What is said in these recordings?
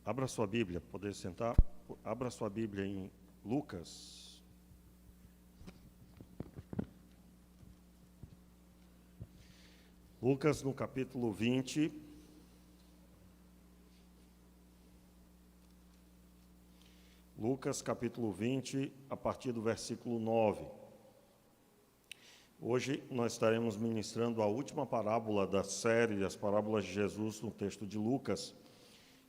Abra sua Bíblia, poder sentar. Abra sua Bíblia em Lucas. Lucas, no capítulo 20. Lucas, capítulo 20, a partir do versículo 9. Hoje nós estaremos ministrando a última parábola da série das parábolas de Jesus no texto de Lucas.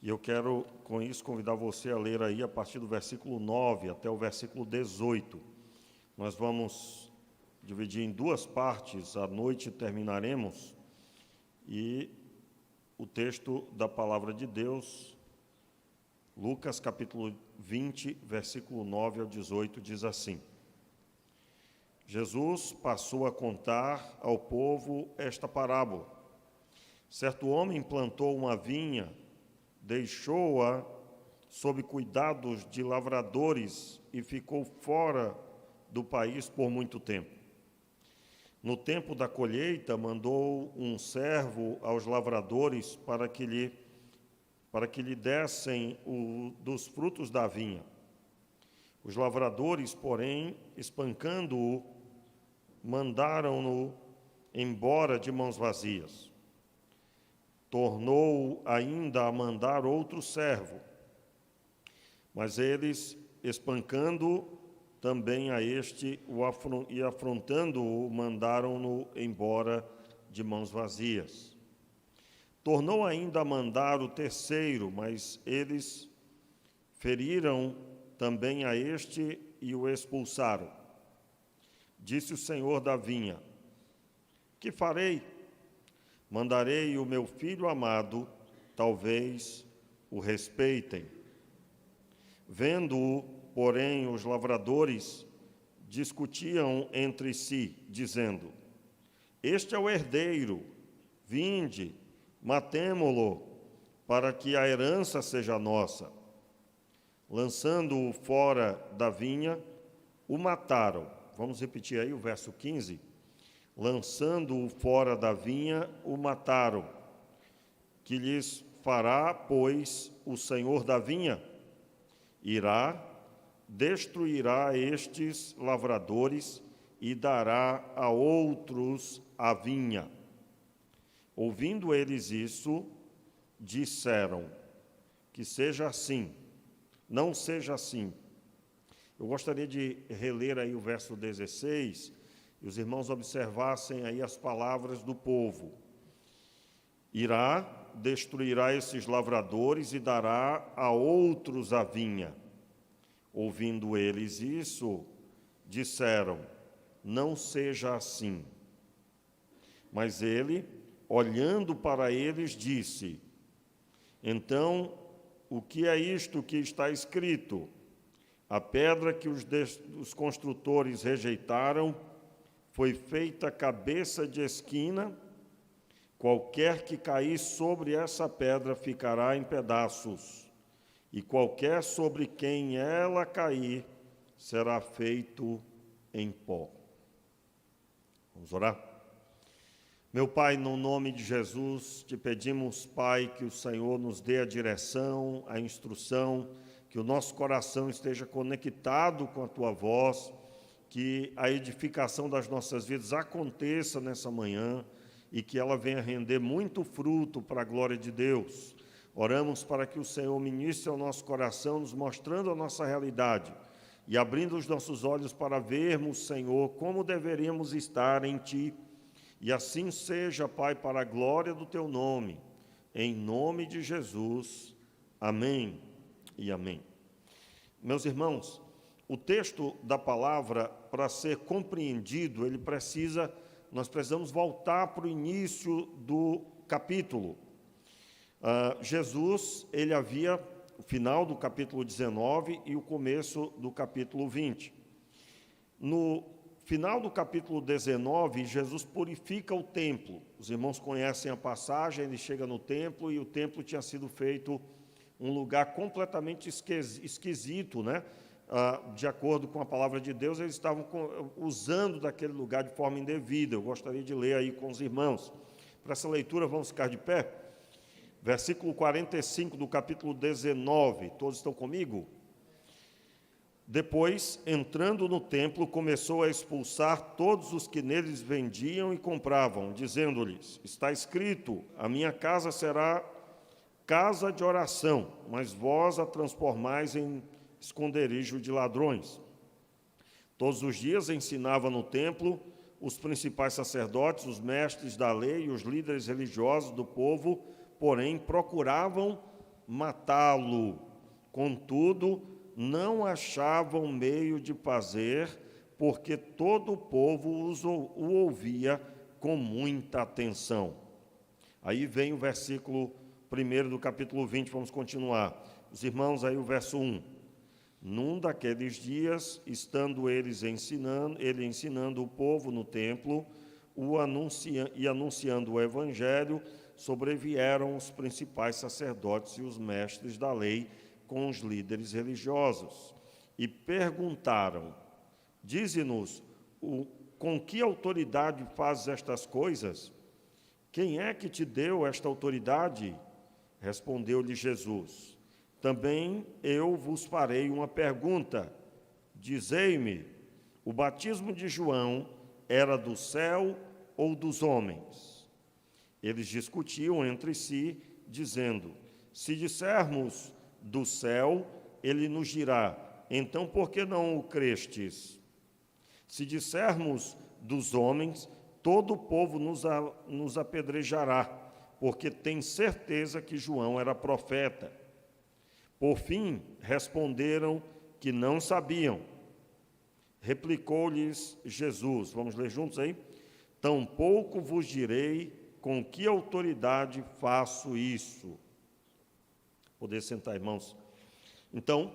E eu quero, com isso, convidar você a ler aí a partir do versículo 9 até o versículo 18. Nós vamos dividir em duas partes, à noite terminaremos, e o texto da palavra de Deus, Lucas capítulo 20, versículo 9 ao 18, diz assim: Jesus passou a contar ao povo esta parábola. Certo homem plantou uma vinha, deixou-a sob cuidados de lavradores e ficou fora do país por muito tempo. No tempo da colheita, mandou um servo aos lavradores para que lhe dessem dos frutos da vinha. Os lavradores, porém, espancando-o, mandaram-no embora de mãos vazias. Tornou ainda a mandar outro servo, mas eles, espancando também a este e afrontando-o, mandaram-no embora de mãos vazias. Tornou ainda a mandar o terceiro, mas eles feriram também a este e o expulsaram. Disse o senhor da vinha: que farei? Mandarei o meu filho amado, talvez o respeitem. Vendo-o, porém, os lavradores discutiam entre si, dizendo: este é o herdeiro, vinde, matemo-lo, para que a herança seja nossa. Lançando-o fora da vinha, o mataram. Vamos repetir aí o verso 15. Lançando-o fora da vinha, o mataram. Que lhes fará, pois, o senhor da vinha? Irá, destruirá estes lavradores e dará a outros a vinha. Ouvindo eles isso, disseram: que seja assim, não seja assim. Eu gostaria de reler aí o verso 16, e os irmãos observassem aí as palavras do povo. Irá, destruirá esses lavradores e dará a outros a vinha. Ouvindo eles isso, disseram: não seja assim. Mas ele, olhando para eles, disse: então, o que é isto que está escrito? A pedra que os construtores rejeitaram foi feita cabeça de esquina. Qualquer que cair sobre essa pedra ficará em pedaços, e qualquer sobre quem ela cair será feito em pó. Vamos orar? Meu Pai, no nome de Jesus, te pedimos, Pai, que o Senhor nos dê a direção, a instrução, que o nosso coração esteja conectado com a Tua voz, que a edificação das nossas vidas aconteça nessa manhã e que ela venha render muito fruto para a glória de Deus. Oramos para que o Senhor ministre ao nosso coração, nos mostrando a nossa realidade e abrindo os nossos olhos para vermos, Senhor, como deveríamos estar em Ti. E assim seja, Pai, para a glória do Teu nome. Em nome de Jesus. Amém e amém. Meus irmãos, o texto da palavra, para ser compreendido, nós precisamos voltar para o início do capítulo. Jesus, ele havia o final do capítulo 19 e o começo do capítulo 20. No final do capítulo 19, Jesus purifica o templo. Os irmãos conhecem a passagem, ele chega no templo e o templo tinha sido feito um lugar completamente esquisito, né? De acordo com a palavra de Deus, eles estavam usando daquele lugar de forma indevida. Eu gostaria de ler aí com os irmãos. Para essa leitura, vamos ficar de pé. Versículo 45 do capítulo 19, todos estão comigo? Depois, entrando no templo, começou a expulsar todos os que neles vendiam e compravam, dizendo-lhes: está escrito, a minha casa será casa de oração, mas vós a transformais em esconderijo de ladrões. Todos os dias ensinava no templo os principais sacerdotes, os mestres da lei e os líderes religiosos do povo, porém procuravam matá-lo. Contudo, não achavam meio de fazer, porque todo o povo o ouvia com muita atenção. Aí vem o versículo 1 do capítulo 20, vamos continuar. Os irmãos, aí o verso 1. Num daqueles dias, estando ele ensinando o povo no templo, anunciando o evangelho, sobrevieram os principais sacerdotes e os mestres da lei com os líderes religiosos, e perguntaram: dize-nos, com que autoridade fazes estas coisas? Quem é que te deu esta autoridade? Respondeu-lhe Jesus: também eu vos farei uma pergunta. Dizei-me, o batismo de João era do céu ou dos homens? Eles discutiam entre si, dizendo: se dissermos do céu, ele nos dirá: então por que não o crestes? Se dissermos dos homens, todo o povo nos apedrejará, porque tem certeza que João era profeta. Por fim, responderam que não sabiam. Replicou-lhes Jesus, vamos ler juntos aí? Tampouco vos direi com que autoridade faço isso. Poder sentar, irmãos. Então,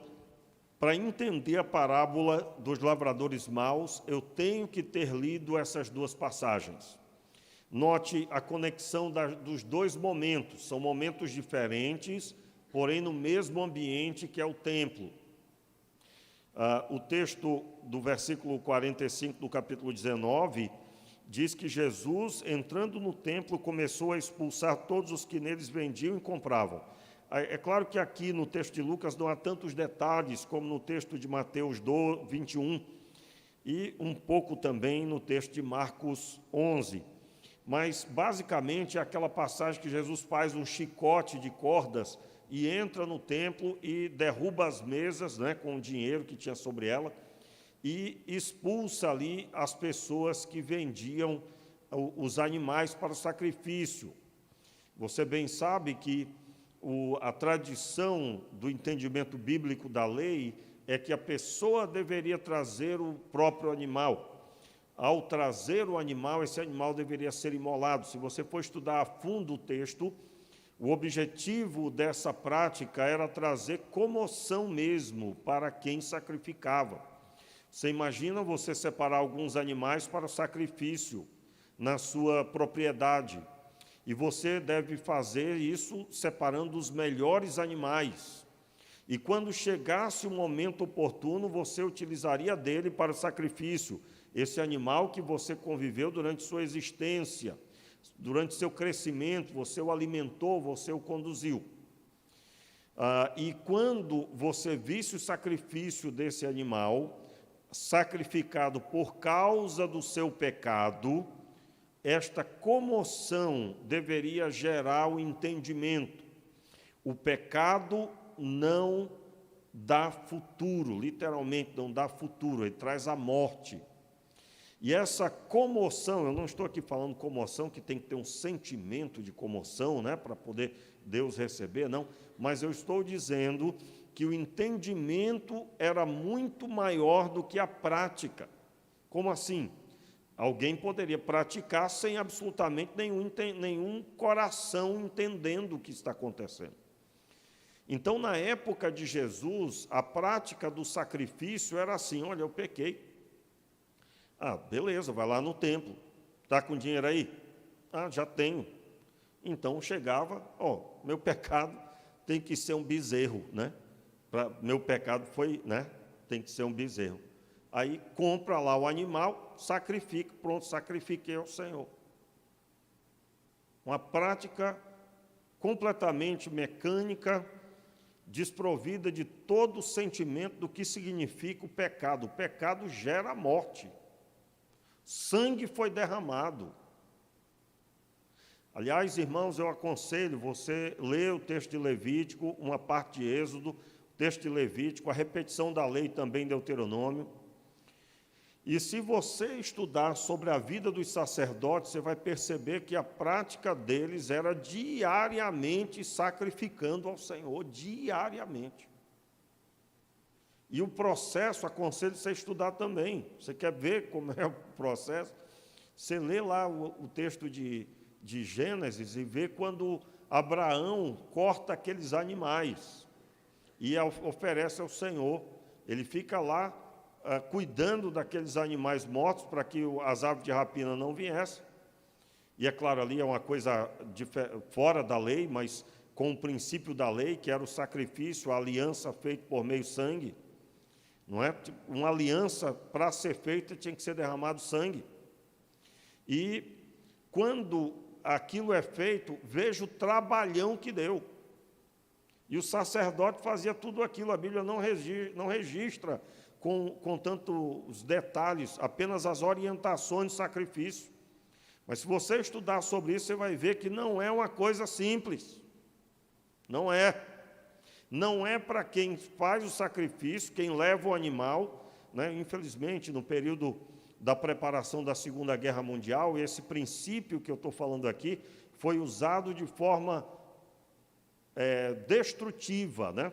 para entender a parábola dos lavradores maus, eu tenho que ter lido essas duas passagens. Note a conexão dos dois momentos, são momentos diferentes, porém no mesmo ambiente que é o templo. O texto do versículo 45 do capítulo 19 diz que Jesus, entrando no templo, começou a expulsar todos os que neles vendiam e compravam. É claro que aqui no texto de Lucas não há tantos detalhes como no texto de Mateus 21 e um pouco também no texto de Marcos 11. Mas, basicamente, é aquela passagem que Jesus faz um chicote de cordas e entra no templo e derruba as mesas, né, com o dinheiro que tinha sobre ela, e expulsa ali as pessoas que vendiam os animais para o sacrifício. Você bem sabe que a tradição do entendimento bíblico da lei é que a pessoa deveria trazer o próprio animal. Ao trazer o animal, esse animal deveria ser imolado. Se você for estudar a fundo o texto, o objetivo dessa prática era trazer comoção mesmo para quem sacrificava. Você imagina você separar alguns animais para sacrifício na sua propriedade. E você deve fazer isso separando os melhores animais. E quando chegasse o momento oportuno, você utilizaria dele para o sacrifício. Esse animal que você conviveu durante sua existência, durante seu crescimento, você o alimentou, você o conduziu. E quando você visse o sacrifício desse animal, sacrificado por causa do seu pecado, esta comoção deveria gerar o entendimento. O pecado não dá futuro, literalmente não dá futuro, ele traz a morte. E essa comoção, eu não estou aqui falando comoção, que tem que ter um sentimento de comoção, né, para poder Deus receber, não, mas eu estou dizendo que o entendimento era muito maior do que a prática. Como assim? Alguém poderia praticar sem absolutamente nenhum coração entendendo o que está acontecendo. Então, na época de Jesus, a prática do sacrifício era assim: olha, eu pequei. Beleza, vai lá no templo. Está com dinheiro aí? Já tenho. Então, chegava, meu pecado tem que ser um bezerro, né? Meu pecado foi, né? Tem que ser um bezerro. Aí compra lá o animal, sacrifica, pronto, sacrifiquei ao Senhor. Uma prática completamente mecânica, desprovida de todo o sentimento do que significa o pecado. O pecado gera morte. Sangue foi derramado. Aliás, irmãos, eu aconselho você ler o texto de Levítico, uma parte de Êxodo, o texto de Levítico, a repetição da lei também em Deuteronômio. E se você estudar sobre a vida dos sacerdotes, você vai perceber que a prática deles era diariamente sacrificando ao Senhor, diariamente. E o processo, aconselho você a estudar também. Você quer ver como é o processo? Você lê lá o texto de Gênesis e vê quando Abraão corta aqueles animais e oferece ao Senhor. Ele fica lá cuidando daqueles animais mortos para que as aves de rapina não viessem. E é claro, ali é uma coisa fora da lei, mas com o princípio da lei, que era o sacrifício, a aliança feita por meio sangue. Não é? Uma aliança, para ser feita, tinha que ser derramado sangue. E quando aquilo é feito, veja o trabalhão que deu. E o sacerdote fazia tudo aquilo, a Bíblia não registra com tantos detalhes, apenas as orientações de sacrifício. Mas se você estudar sobre isso, você vai ver que não é uma coisa simples. Não é. Não é para quem faz o sacrifício, quem leva o animal, né? Infelizmente, no período da preparação da Segunda Guerra Mundial, esse princípio que eu estou falando aqui foi usado de forma destrutiva, né?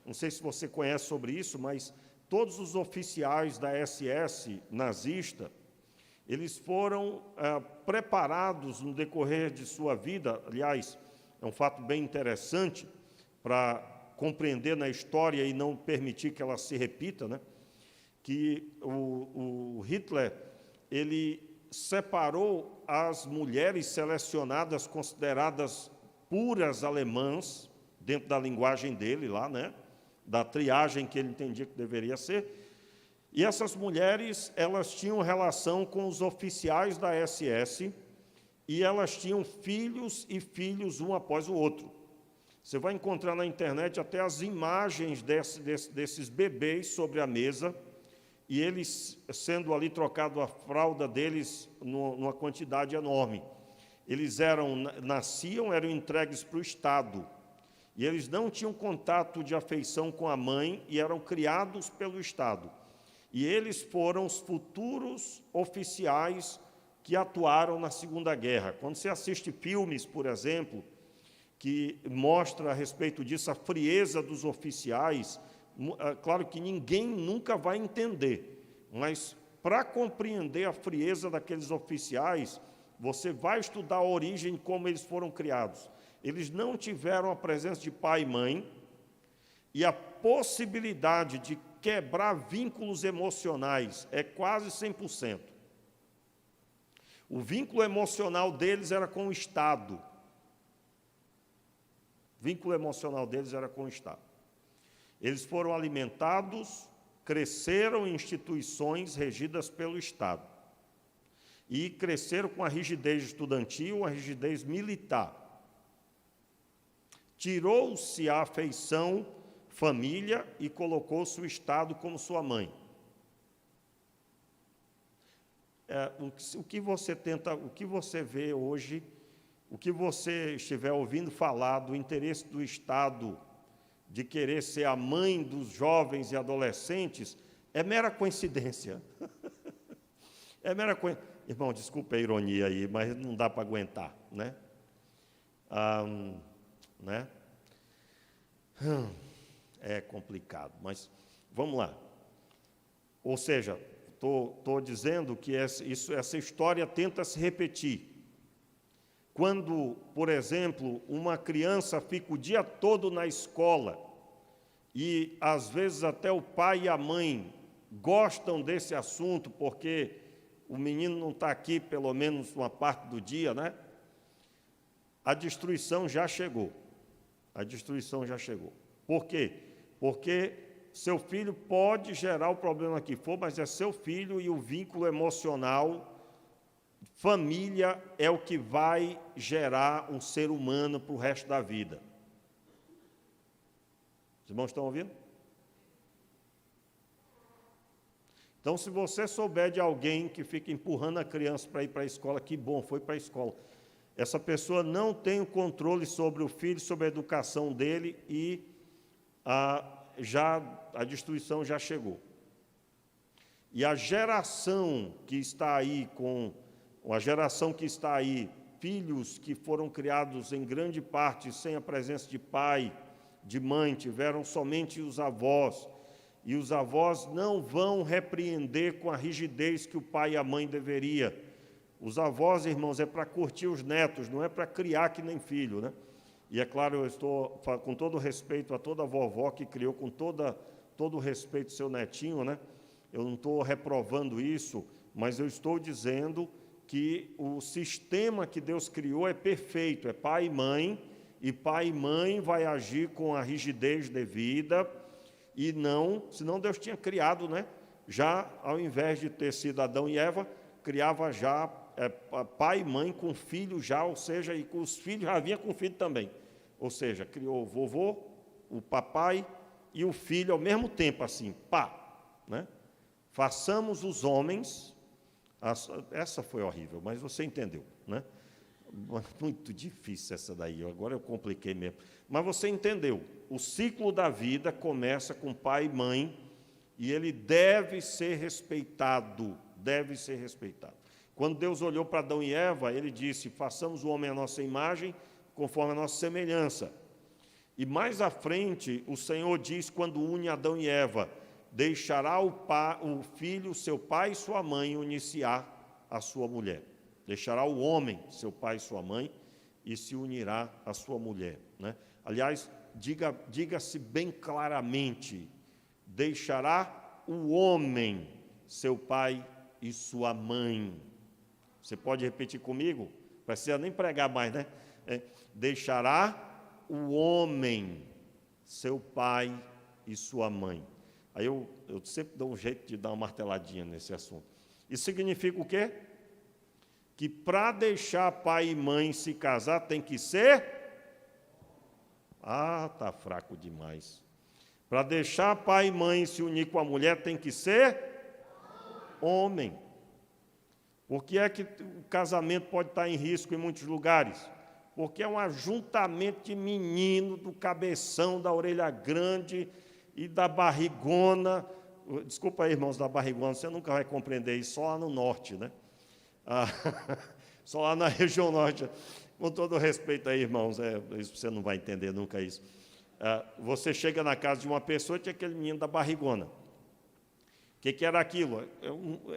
Não sei se você conhece sobre isso, mas todos os oficiais da SS nazista, eles foram preparados no decorrer de sua vida. Aliás, é um fato bem interessante para compreender na história e não permitir que ela se repita, né? Que o Hitler, ele separou as mulheres selecionadas, consideradas puras alemãs, dentro da linguagem dele lá, né? Da triagem que ele entendia que deveria ser. E essas mulheres, elas tinham relação com os oficiais da SS e elas tinham filhos e filhos um após o outro. Você vai encontrar na internet até as imagens desses bebês sobre a mesa, e eles sendo ali trocado a fralda deles numa quantidade enorme. Eles nasciam, eram entregues para o Estado, e eles não tinham contato de afeição com a mãe e eram criados pelo Estado. E eles foram os futuros oficiais que atuaram na Segunda Guerra. Quando você assiste filmes, por exemplo, que mostra a respeito disso, a frieza dos oficiais, claro que ninguém nunca vai entender, mas para compreender a frieza daqueles oficiais, você vai estudar a origem de como eles foram criados. Eles não tiveram a presença de pai e mãe, e a possibilidade de quebrar vínculos emocionais é quase 100%. O vínculo emocional deles era com o Estado. O vínculo emocional deles era com o Estado. Eles foram alimentados, cresceram em instituições regidas pelo Estado. E cresceram com a rigidez estudantil, a rigidez militar. Tirou-se a afeição família e colocou-se o Estado como sua mãe. O que você vê hoje, o que você estiver ouvindo falar do interesse do Estado de querer ser a mãe dos jovens e adolescentes, é mera coincidência. É mera coincidência. Irmão, desculpa a ironia aí, mas não dá para aguentar, né? Né? É complicado, mas vamos lá. Ou seja, estou dizendo que essa história tenta se repetir. Quando, por exemplo, uma criança fica o dia todo na escola e, às vezes, até o pai e a mãe gostam desse assunto porque o menino não está aqui pelo menos uma parte do dia, né? A destruição já chegou. A destruição já chegou. Por quê? Porque seu filho pode gerar o problema que for, mas é seu filho e o vínculo emocional família é o que vai gerar um ser humano para o resto da vida. Os irmãos estão ouvindo? Então, se você souber de alguém que fica empurrando a criança para ir para a escola, que bom, foi para a escola. Essa pessoa não tem o controle sobre o filho, sobre a educação dele e a destruição já chegou. E a geração que está aí filhos que foram criados em grande parte sem a presença de pai, de mãe, tiveram somente os avós, e os avós não vão repreender com a rigidez que o pai e a mãe deveria. Os avós, irmãos, é para curtir os netos, não é para criar que nem filho, né? E é claro, eu estou com todo respeito a toda a vovó que criou com todo o respeito seu netinho, né? Eu não estou reprovando isso, mas eu estou dizendo que o sistema que Deus criou é perfeito, é pai e mãe vai agir com a rigidez devida, e não, senão Deus tinha criado, né? Já, ao invés de ter sido Adão e Eva, criava já pai e mãe com filho já, ou seja, e com os filhos já vinha com filho também. Ou seja, criou o vovô, o papai e o filho ao mesmo tempo, assim, né? Façamos os homens, essa foi horrível, mas você entendeu, né? Muito difícil essa daí, agora eu compliquei mesmo. Mas você entendeu, o ciclo da vida começa com pai e mãe, e ele deve ser respeitado, deve ser respeitado. Quando Deus olhou para Adão e Eva, ele disse, façamos o homem à nossa imagem, conforme a nossa semelhança. E mais à frente, o Senhor diz, quando une Adão e Eva, deixará o filho, seu pai e sua mãe, e unir-se-á a sua mulher. Deixará o homem, seu pai e sua mãe, e se unirá à sua mulher, né? Aliás, diga-se bem claramente, deixará o homem, seu pai e sua mãe. Você pode repetir comigo? Não precisa nem pregar mais, né? Deixará o homem, seu pai e sua mãe. Aí eu sempre dou um jeito de dar uma marteladinha nesse assunto. Isso significa o quê? Que para deixar pai e mãe se casar tem que ser... está fraco demais. Para deixar pai e mãe se unir com a mulher tem que ser homem. Por que é que o casamento pode estar em risco em muitos lugares? Porque é um ajuntamento de menino, do cabeção, da orelha grande e da barrigona. Desculpa aí, irmãos, da barrigona, você nunca vai compreender isso, só lá no norte, né? Só lá na região norte. Com todo respeito aí, irmãos, isso você não vai entender nunca isso. Você chega na casa de uma pessoa e tinha aquele menino da barrigona. O que era aquilo?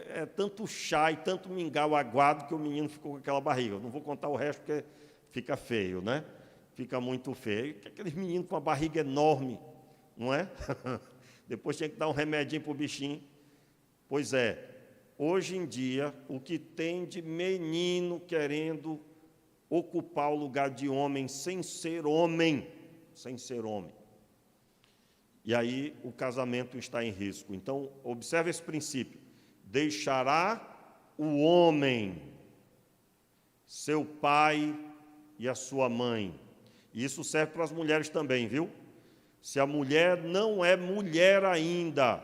É tanto chá e tanto mingau aguado que o menino ficou com aquela barriga. Eu não vou contar o resto porque fica feio, né? Fica muito feio. Aqueles meninos com uma barriga enorme, não é? Depois tinha que dar um remedinho para o bichinho. Pois é, hoje em dia, o que tem de menino querendo ocupar o lugar de homem sem ser homem, E aí o casamento está em risco. Então, observe esse princípio. Deixará o homem, seu pai e a sua mãe. E isso serve para as mulheres também, viu? Se a mulher não é mulher ainda,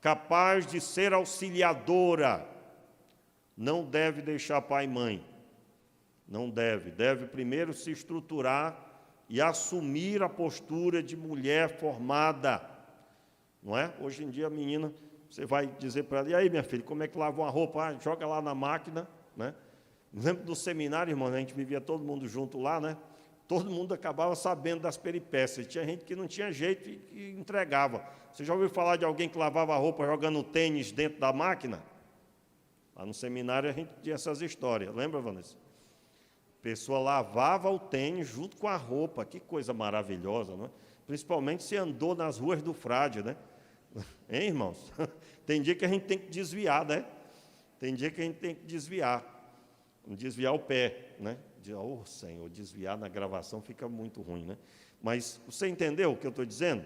capaz de ser auxiliadora, não deve deixar pai e mãe. Não deve. Deve primeiro se estruturar e assumir a postura de mulher formada. Não é? Hoje em dia, a menina, você vai dizer para ela, e aí, minha filha, como é que lava uma roupa? Joga lá na máquina, né? No exemplo do seminário, irmão, a gente vivia todo mundo junto lá, né? Todo mundo acabava sabendo das peripécias. Tinha gente que não tinha jeito e entregava. Você já ouviu falar de alguém que lavava a roupa jogando tênis dentro da máquina? Lá no seminário a gente tinha essas histórias. Lembra, Vanessa? A pessoa lavava o tênis junto com a roupa. Que coisa maravilhosa, não é? Principalmente se andou nas ruas do Frade, né? Hein, irmãos? Tem dia que a gente tem que desviar, né? Tem dia que a gente tem que desviar o pé, né? Oh, Senhor, desviar na gravação fica muito ruim, né? Mas você entendeu o que eu estou dizendo?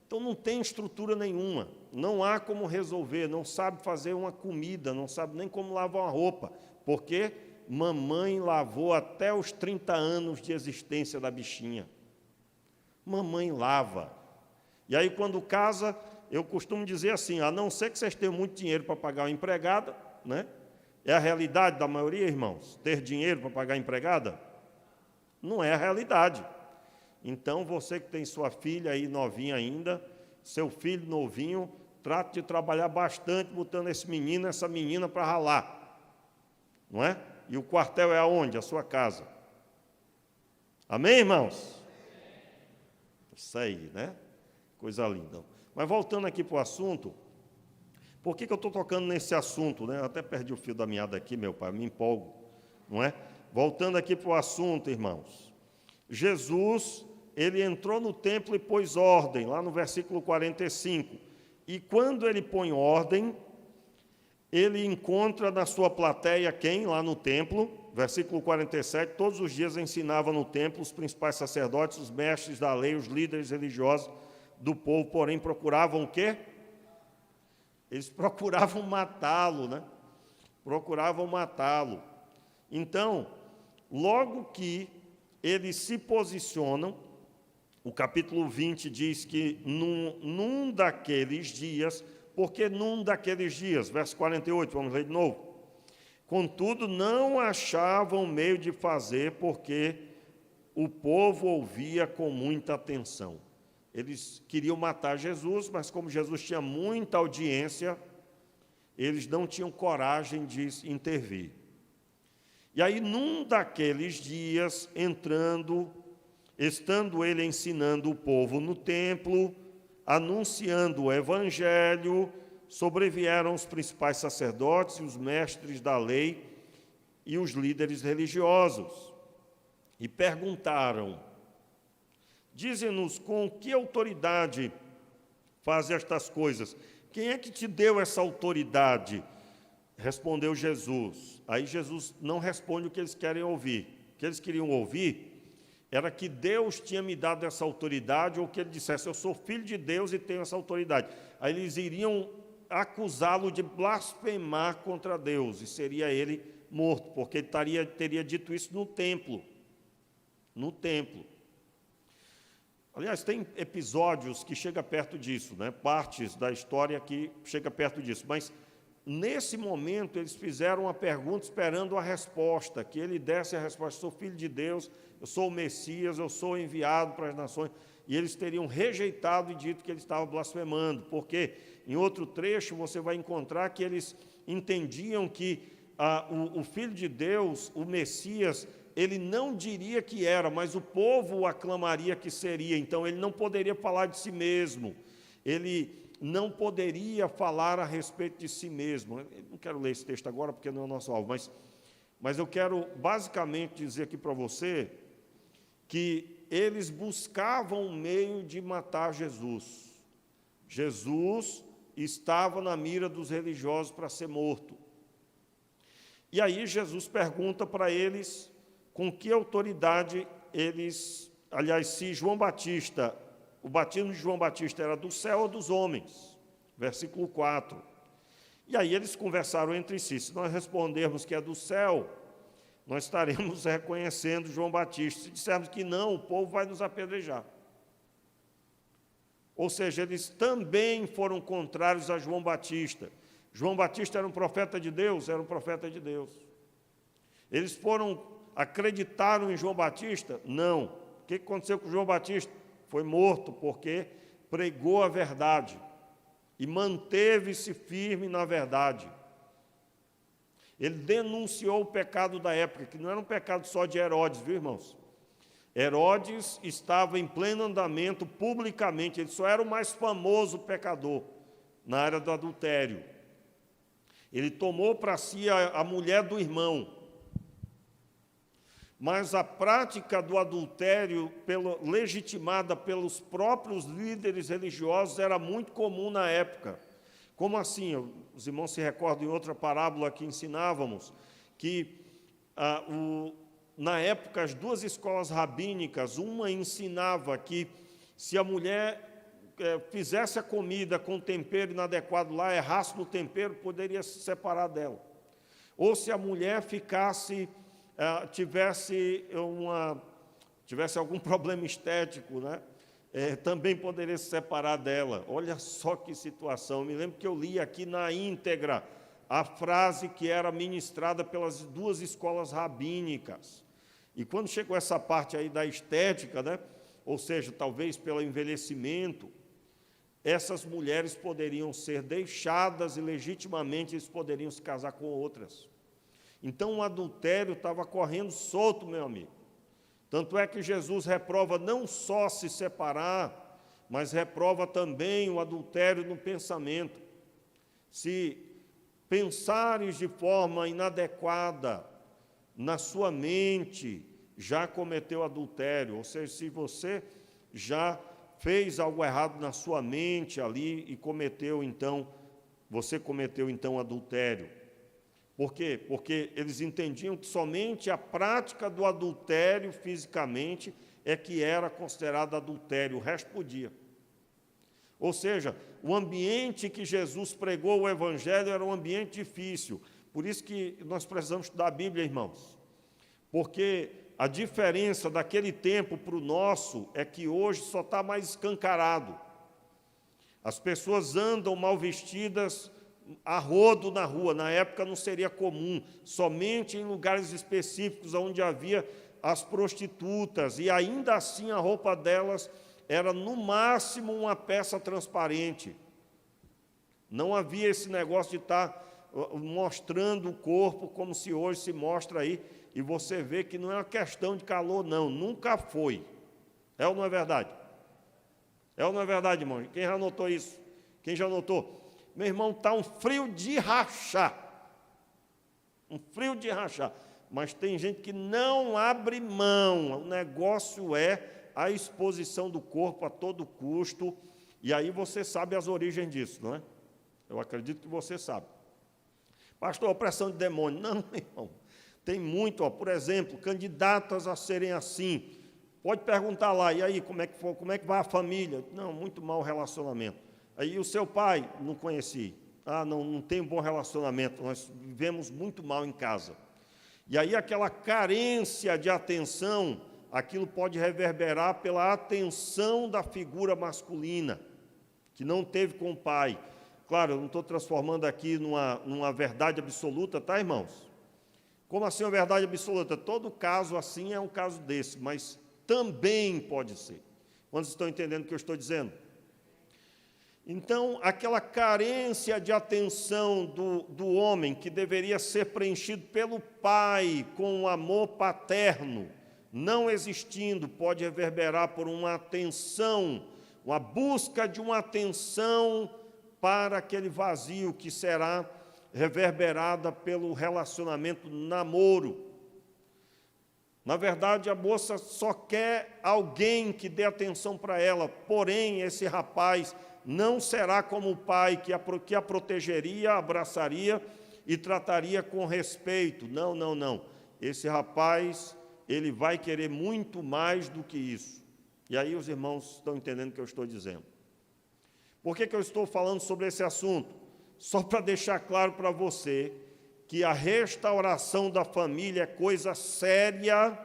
Então não tem estrutura nenhuma, não há como resolver, não sabe fazer uma comida, não sabe nem como lavar uma roupa. porque mamãe lavou até os 30 anos de existência da bichinha. Mamãe lava. E aí, quando casa, eu costumo dizer assim, a não ser que vocês tenham muito dinheiro para pagar uma empregada, né? É a realidade da maioria, irmãos, ter dinheiro para pagar a empregada? Não é a realidade. Então, você que tem sua filha aí novinha ainda, seu filho novinho, trate de trabalhar bastante, botando esse menino, essa menina para ralar. Não é? E o quartel é aonde? A sua casa. Amém, irmãos? Isso aí, né? Coisa linda. Mas voltando aqui para o assunto, por que eu estou tocando nesse assunto, né? Eu até perdi o fio da meada aqui, meu pai, me empolgo, não é? Voltando aqui para o assunto, irmãos. Jesus, ele entrou no templo e pôs ordem, lá no versículo 45. E quando ele põe ordem, ele encontra na sua plateia quem? Lá no templo, versículo 47, todos os dias ensinava no templo os principais sacerdotes, os mestres da lei, os líderes religiosos do povo, porém procuravam o quê? Eles procuravam matá-lo, né? Procuravam matá-lo. Então, logo que eles se posicionam, o capítulo 20 diz que num daqueles dias, porque num daqueles dias, verso 48, vamos ler de novo. Contudo, não achavam meio de fazer, porque o povo ouvia com muita atenção. Eles queriam matar Jesus, mas como Jesus tinha muita audiência, eles não tinham coragem de intervir. E aí, num daqueles dias, estando ele ensinando o povo no templo, anunciando o evangelho, sobrevieram os principais sacerdotes e os mestres da lei e os líderes religiosos e perguntaram: dize-nos com que autoridade faz estas coisas? Quem é que te deu essa autoridade? Respondeu Jesus. Aí Jesus não responde o que eles querem ouvir. O que eles queriam ouvir era que Deus tinha me dado essa autoridade, ou que ele dissesse, eu sou filho de Deus e tenho essa autoridade. Aí eles iriam acusá-lo de blasfemar contra Deus, e seria ele morto, porque ele teria dito isso no templo. No templo. Aliás, tem episódios que chegam perto disso, né? Partes da história que chegam perto disso, mas nesse momento eles fizeram uma pergunta esperando a resposta, que ele desse a resposta, sou filho de Deus, eu sou o Messias, eu sou enviado para as nações, e eles teriam rejeitado e dito que ele estava blasfemando, porque em outro trecho você vai encontrar que eles entendiam que o Filho de Deus, o Messias, ele não diria que era, mas o povo o aclamaria que seria, então ele não poderia falar de si mesmo, ele não poderia falar a respeito de si mesmo. Eu não quero ler esse texto agora, porque não é o nosso alvo, mas eu quero basicamente dizer aqui para você que eles buscavam um meio de matar Jesus. Jesus estava na mira dos religiosos para ser morto. E aí Jesus pergunta para eles com que autoridade eles, aliás, se João Batista, o batismo de João Batista era do céu ou dos homens? Versículo 4. E aí eles conversaram entre si, se nós respondermos que é do céu, nós estaremos reconhecendo João Batista. Se dissermos que não, o povo vai nos apedrejar. Ou seja, eles também foram contrários a João Batista. João Batista era um profeta de Deus? Era um profeta de Deus. Eles acreditaram em João Batista? Não. O que aconteceu com João Batista? Foi morto porque pregou a verdade e manteve-se firme na verdade. Ele denunciou o pecado da época, que não era um pecado só de Herodes, viu, irmãos? Herodes estava em pleno andamento publicamente, ele só era o mais famoso pecador na área do adultério. Ele tomou para si a mulher do irmão. Mas a prática do adultério, legitimada pelos próprios líderes religiosos, era muito comum na época. Como assim? Os irmãos se recordam em outra parábola que ensinávamos, que na época as duas escolas rabínicas, uma ensinava que se a mulher fizesse a comida com tempero inadequado lá, errasse no tempero, poderia se separar dela. ou se a mulher tivesse algum problema estético, né? Também poderia se separar dela. Olha só que situação. Eu me lembro que eu li aqui na íntegra a frase que era ministrada pelas duas escolas rabínicas. E quando chegou essa parte aí da estética, né? Ou seja, talvez pelo envelhecimento, essas mulheres poderiam ser deixadas e legitimamente eles poderiam se casar com outras. Então o adultério estava correndo solto, meu amigo. Tanto é que Jesus reprova não só se separar, mas reprova também o adultério no pensamento. Se pensares de forma inadequada na sua mente, já cometeu adultério. Ou seja, se você já fez algo errado na sua mente ali e você cometeu então adultério. Por quê? Porque eles entendiam que somente a prática do adultério fisicamente é que era considerado adultério, o resto podia. Ou seja, o ambiente que Jesus pregou o Evangelho era um ambiente difícil. Por isso que nós precisamos estudar a Bíblia, irmãos. Porque a diferença daquele tempo para o nosso é que hoje só está mais escancarado. As pessoas andam mal vestidas a rodo na rua. Na época não seria comum, somente em lugares específicos onde havia as prostitutas, e ainda assim a roupa delas era no máximo uma peça transparente. Não havia esse negócio de estar mostrando o corpo como se hoje se mostra aí, e você vê que não é uma questão de calor, não, nunca foi. É ou não é verdade? É ou não é verdade, irmão? Quem já notou isso? Quem já notou? Meu irmão, está um frio de rachar. Um frio de rachar. Mas tem gente que não abre mão. O negócio é a exposição do corpo a todo custo. E aí você sabe as origens disso, não é? Eu acredito que você sabe. Pastor, opressão de demônio. Não, irmão. Tem muito, por exemplo, candidatas a serem assim. Pode perguntar lá, e aí, como é que vai a família? Não, muito mau relacionamento. Aí o seu pai, não conheci. Não tem um bom relacionamento, nós vivemos muito mal em casa. E aí aquela carência de atenção, aquilo pode reverberar pela atenção da figura masculina, que não teve com o pai. Claro, eu não estou transformando aqui numa verdade absoluta, tá, irmãos? Como assim uma verdade absoluta? Todo caso assim é um caso desse, mas também pode ser. Quantos estão entendendo o que eu estou dizendo? Então, aquela carência de atenção do homem, que deveria ser preenchido pelo pai com um amor paterno, não existindo, pode reverberar por uma atenção, uma busca de uma atenção para aquele vazio que será reverberada pelo relacionamento namoro. Na verdade, a moça só quer alguém que dê atenção para ela, porém, esse rapaz não será como o pai que a protegeria, abraçaria e trataria com respeito. Não, não, não. Esse rapaz, ele vai querer muito mais do que isso. E aí os irmãos estão entendendo o que eu estou dizendo. Por que eu estou falando sobre esse assunto? Só para deixar claro para você que a restauração da família é coisa séria,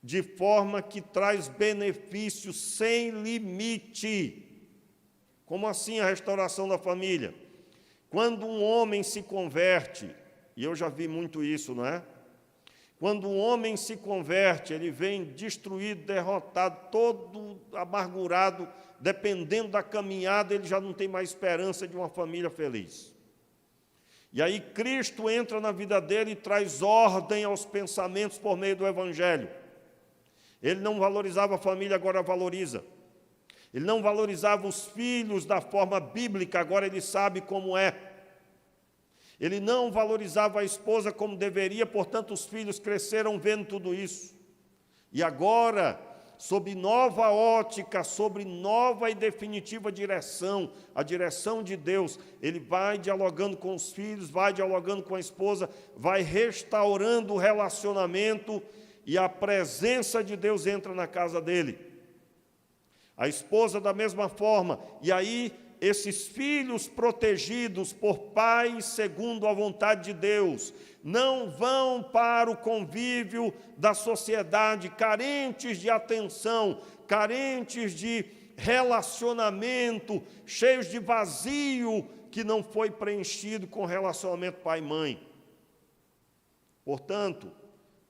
de forma que traz benefícios sem limite. Como assim a restauração da família? Quando um homem se converte, e eu já vi muito isso, não é? Quando um homem se converte, ele vem destruído, derrotado, todo amargurado, dependendo da caminhada, ele já não tem mais esperança de uma família feliz. E aí Cristo entra na vida dele e traz ordem aos pensamentos por meio do Evangelho. Ele não valorizava a família, agora valoriza. Ele não valorizava os filhos da forma bíblica, agora ele sabe como é. Ele não valorizava a esposa como deveria, portanto os filhos cresceram vendo tudo isso. E agora, sob nova ótica, sobre nova e definitiva direção, a direção de Deus, ele vai dialogando com os filhos, vai dialogando com a esposa, vai restaurando o relacionamento e a presença de Deus entra na casa dele. A esposa da mesma forma, e aí esses filhos protegidos por pais segundo a vontade de Deus não vão para o convívio da sociedade carentes de atenção, carentes de relacionamento, cheios de vazio que não foi preenchido com relacionamento pai e mãe. Portanto,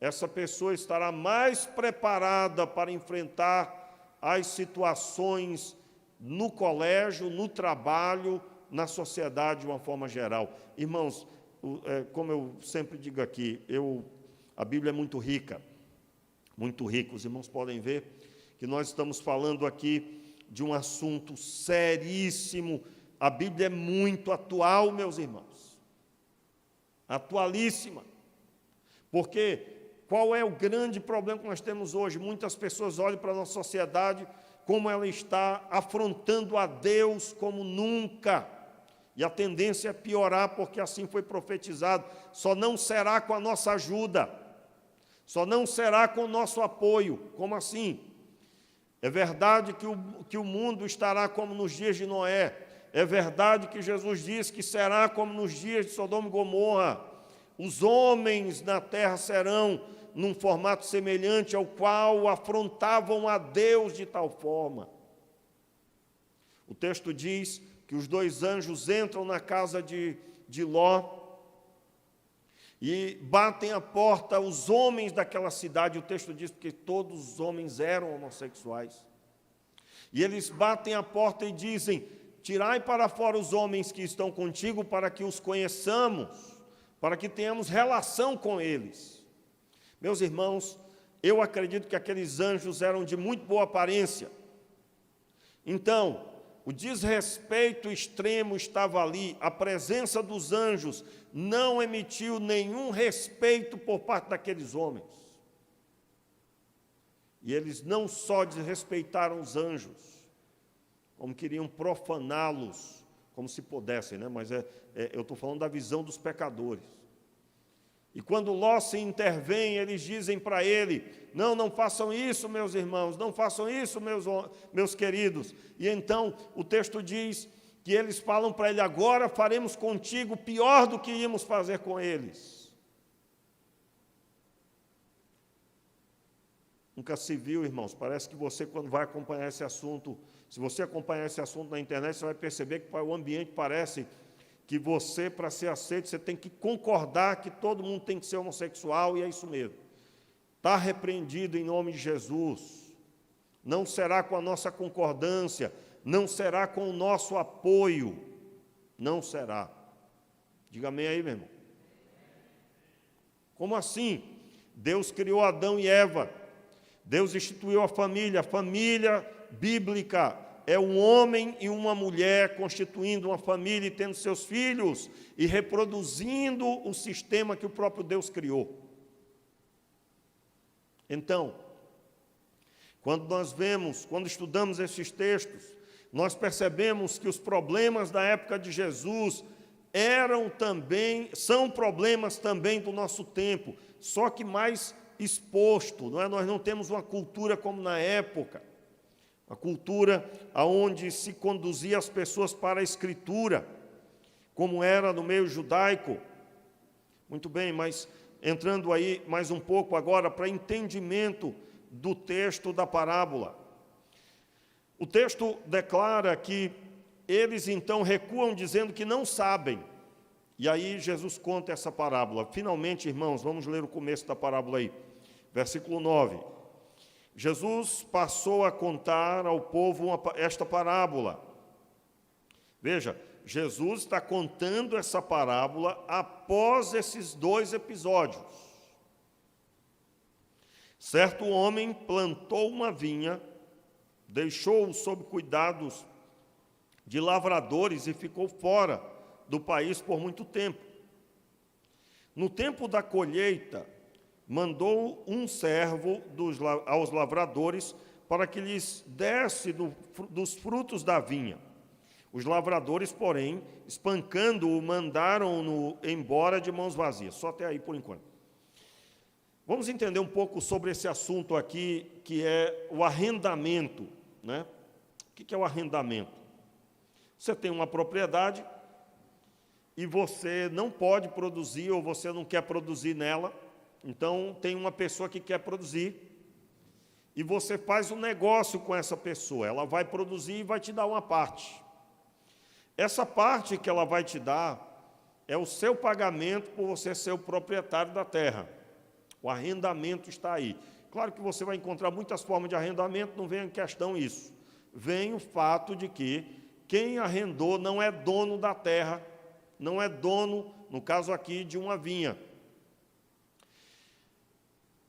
essa pessoa estará mais preparada para enfrentar as situações no colégio, no trabalho, na sociedade de uma forma geral. Irmãos, como eu sempre digo aqui, a Bíblia é muito rica, muito rica. Os irmãos podem ver que nós estamos falando aqui de um assunto seríssimo. A Bíblia é muito atual, meus irmãos, atualíssima. Porque qual é o grande problema que nós temos hoje? Muitas pessoas olham para a nossa sociedade como ela está afrontando a Deus como nunca. E a tendência é piorar, porque assim foi profetizado. Só não será com a nossa ajuda, só não será com o nosso apoio. Como assim? É verdade que o mundo estará como nos dias de Noé. É verdade que Jesus disse que será como nos dias de Sodoma e Gomorra. Os homens na terra serão num formato semelhante ao qual afrontavam a Deus de tal forma. O texto diz que os dois anjos entram na casa de Ló e batem a porta os homens daquela cidade. O texto diz que todos os homens eram homossexuais. E eles batem a porta e dizem: tirai para fora os homens que estão contigo, para que os conheçamos, para que tenhamos relação com eles. Meus irmãos, eu acredito que aqueles anjos eram de muito boa aparência. Então, o desrespeito extremo estava ali. A presença dos anjos não emitiu nenhum respeito por parte daqueles homens. E eles não só desrespeitaram os anjos, como queriam profaná-los, como se pudessem, né? Mas eu estou falando da visão dos pecadores. E quando Ló se intervém, eles dizem para ele: não façam isso, meus irmãos, não façam isso, meus queridos. E então o texto diz que eles falam para ele: agora faremos contigo pior do que íamos fazer com eles. Nunca se viu, irmãos, parece que você, quando vai acompanhar esse assunto, se você acompanhar esse assunto na internet, você vai perceber que o ambiente parece que você, para ser aceito, você tem que concordar que todo mundo tem que ser homossexual, e é isso mesmo. Está repreendido em nome de Jesus. Não será com a nossa concordância, não será com o nosso apoio, não será. Diga amém aí, meu irmão. Como assim? Deus criou Adão e Eva, Deus instituiu a família bíblica é um homem e uma mulher constituindo uma família e tendo seus filhos e reproduzindo o sistema que o próprio Deus criou. Então, quando estudamos esses textos, nós percebemos que os problemas da época de Jesus são problemas também do nosso tempo, só que mais exposto, não é? Nós não temos uma cultura como na época, uma cultura onde se conduzia as pessoas para a Escritura, como era no meio judaico. Muito bem, mas entrando aí mais um pouco agora para entendimento do texto da parábola. O texto declara que eles então recuam dizendo que não sabem. E aí Jesus conta essa parábola. Finalmente, irmãos, vamos ler o começo da parábola aí. Versículo 9. Jesus passou a contar ao povo esta parábola. Veja, Jesus está contando essa parábola após esses dois episódios. Certo homem plantou uma vinha, deixou-o sob cuidados de lavradores e ficou fora do país por muito tempo. No tempo da colheita, mandou um servo aos lavradores para que lhes desse dos frutos da vinha. Os lavradores, porém, espancando-o, mandaram-no embora de mãos vazias. Só até aí por enquanto. Vamos entender um pouco sobre esse assunto aqui, que é o arrendamento, né? O que é o arrendamento? Você tem uma propriedade e você não pode produzir ou você não quer produzir nela, então tem uma pessoa que quer produzir e você faz um negócio com essa pessoa, ela vai produzir e vai te dar uma parte. Essa parte que ela vai te dar é o seu pagamento por você ser o proprietário da terra. O arrendamento está aí. Claro que você vai encontrar muitas formas de arrendamento, não vem em questão isso. Vem o fato de que quem arrendou não é dono da terra, não é dono, no caso aqui, de uma vinha.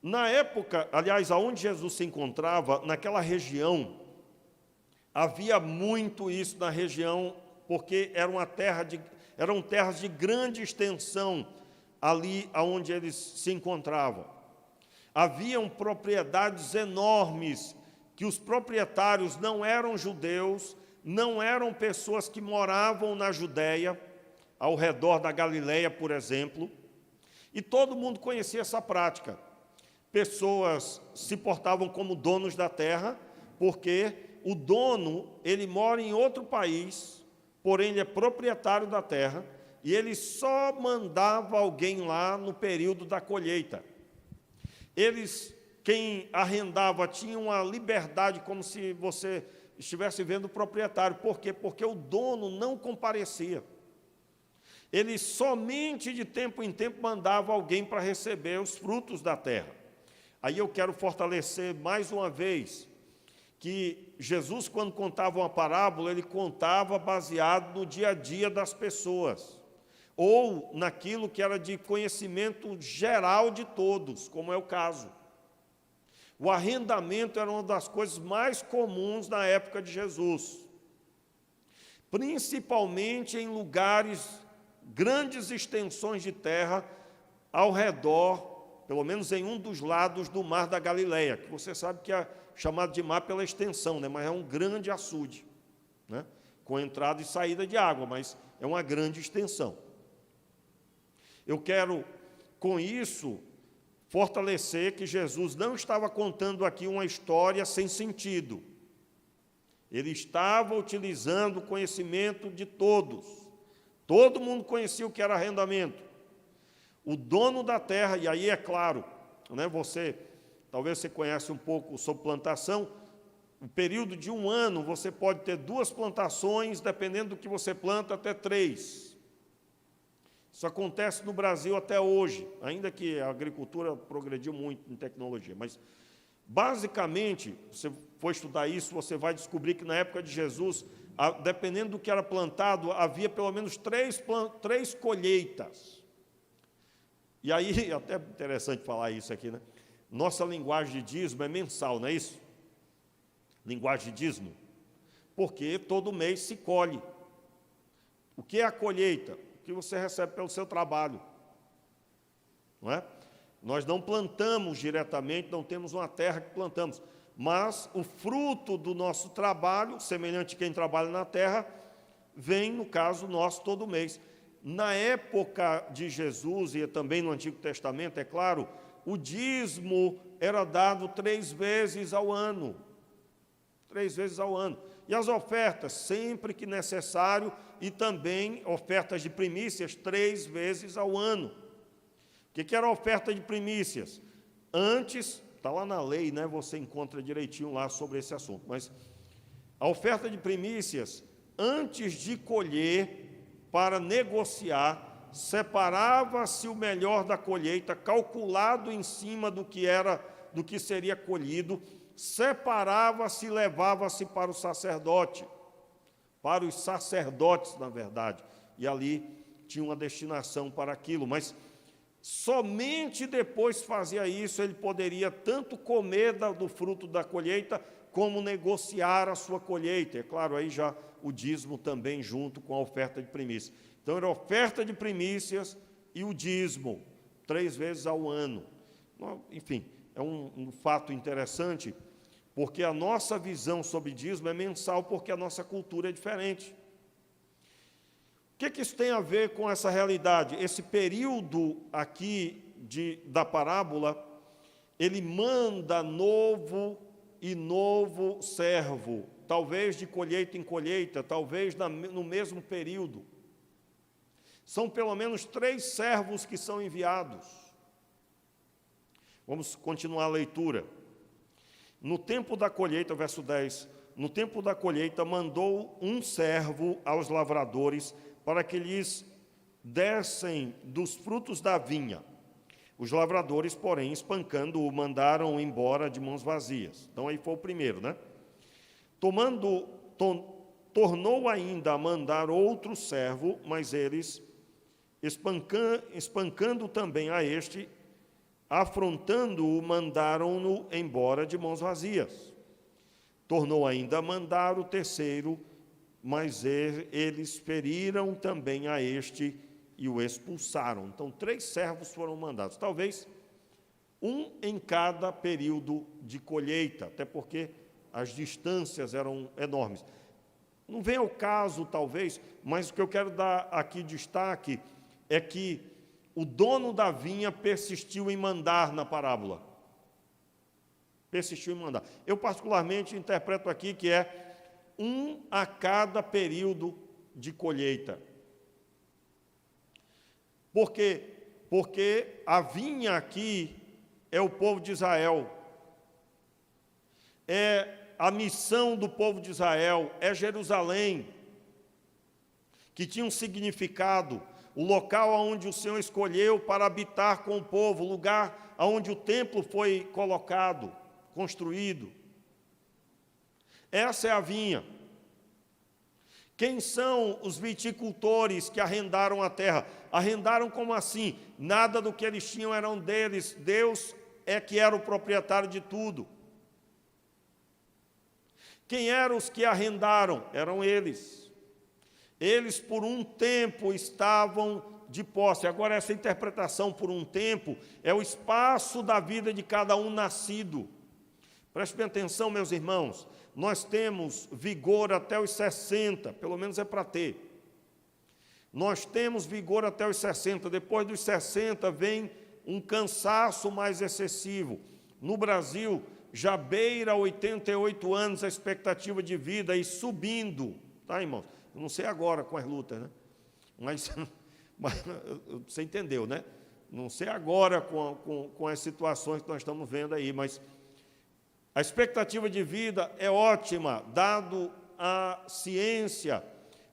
Na época, aliás, aonde Jesus se encontrava, naquela região, havia muito isso na região, porque eram terras de grande extensão ali onde eles se encontravam. Haviam propriedades enormes, que os proprietários não eram judeus, não eram pessoas que moravam na Judéia, ao redor da Galileia, por exemplo, e todo mundo conhecia essa prática. Pessoas se portavam como donos da terra, porque o dono, ele mora em outro país, porém ele é proprietário da terra, e ele só mandava alguém lá no período da colheita. Quem arrendava, tinha uma liberdade, como se você estivesse vendo o proprietário. Por quê? Porque o dono não comparecia. Ele somente de tempo em tempo mandava alguém para receber os frutos da terra. Aí eu quero fortalecer mais uma vez que Jesus, quando contava uma parábola, ele contava baseado no dia a dia das pessoas, ou naquilo que era de conhecimento geral de todos, como é o caso. O arrendamento era uma das coisas mais comuns na época de Jesus, principalmente em lugares, grandes extensões de terra ao redor, pelo menos em um dos lados do Mar da Galileia, que você sabe que é chamado de mar pela extensão, né? Mas é um grande açude, né? Com entrada e saída de água, mas é uma grande extensão. Eu quero, com isso, fortalecer que Jesus não estava contando aqui uma história sem sentido. Ele estava utilizando o conhecimento de todos. Todo mundo conhecia o que era arrendamento. O dono da terra, e aí é claro, né, talvez você conhece um pouco sobre plantação, um período de 1 ano, você pode ter 2 plantações, dependendo do que você planta, até 3. Isso acontece no Brasil até hoje, ainda que a agricultura progrediu muito em tecnologia. Mas, basicamente, se você for estudar isso, você vai descobrir que na época de Jesus, dependendo do que era plantado, havia pelo menos 3 colheitas. E aí, até interessante falar isso aqui, né? Nossa linguagem de dízimo é mensal, não é isso? Linguagem de dízimo. Porque todo mês se colhe. O que é a colheita? O que você recebe pelo seu trabalho. Não é? Nós não plantamos diretamente, não temos uma terra que plantamos, mas o fruto do nosso trabalho, semelhante a quem trabalha na terra, vem, no caso nosso, todo mês. Na época de Jesus e também no Antigo Testamento, é claro, o dízimo era dado 3 vezes ao ano. 3 vezes ao ano. E as ofertas, sempre que necessário, e também ofertas de primícias, 3 vezes ao ano. O que era a oferta de primícias? Antes, está lá na lei, né? Você encontra direitinho lá sobre esse assunto, mas a oferta de primícias, antes de colher, para negociar, separava-se o melhor da colheita, calculado em cima do que seria colhido, separava-se e levava-se para o sacerdote, para os sacerdotes, na verdade, e ali tinha uma destinação para aquilo, mas somente depois fazia isso, ele poderia tanto comer do fruto da colheita, como negociar a sua colheita. É claro, aí já o dízimo também junto com a oferta de primícias. Então, era a oferta de primícias e o dízimo, 3 vezes ao ano. Enfim, é um fato interessante, porque a nossa visão sobre dízimo é mensal, porque a nossa cultura é diferente. O que isso tem a ver com essa realidade? Esse período aqui da parábola, ele manda novo servo talvez de colheita em colheita, talvez no mesmo período. São pelo menos 3 servos que são enviados. Vamos continuar a leitura. No tempo da colheita, verso 10, no tempo da colheita mandou um servo aos lavradores para que lhes dessem dos frutos da vinha. Os lavradores, porém, espancando-o, mandaram embora de mãos vazias. Então, aí foi o primeiro, né? Tornou ainda a mandar outro servo, mas eles, espancando também a este, afrontando-o, mandaram-no embora de mãos vazias. Tornou ainda a mandar o terceiro, mas eles feriram também a este e o expulsaram. Então, 3 servos foram mandados, talvez um em cada período de colheita, até porque as distâncias eram enormes. Não vem ao caso, talvez, mas o que eu quero dar aqui destaque é que o dono da vinha persistiu em mandar na parábola. Persistiu em mandar. Eu, particularmente, interpreto aqui que é um a cada período de colheita. Por quê? Porque a vinha aqui é o povo de Israel. É a missão do povo de Israel, é Jerusalém, que tinha um significado, o local onde o Senhor escolheu para habitar com o povo, o lugar onde o templo foi colocado, construído. Essa é a vinha. Quem são os viticultores que arrendaram a terra? Arrendaram como assim? Nada do que eles tinham eram deles, Deus é que era o proprietário de tudo. Quem eram os que arrendaram? Eram eles. Eles, por um tempo, estavam de posse. Agora, essa interpretação por um tempo é o espaço da vida de cada um nascido. Prestem bem atenção, meus irmãos. Nós temos vigor até os 60, pelo menos é para ter. Nós temos vigor até os 60. Depois dos 60 vem um cansaço mais excessivo. No Brasil, já beira 88 anos a expectativa de vida e subindo, tá, irmãos? Eu não sei agora com as lutas, né? Mas você entendeu, né? Não sei agora com as situações que nós estamos vendo aí, mas a expectativa de vida é ótima, dado a ciência,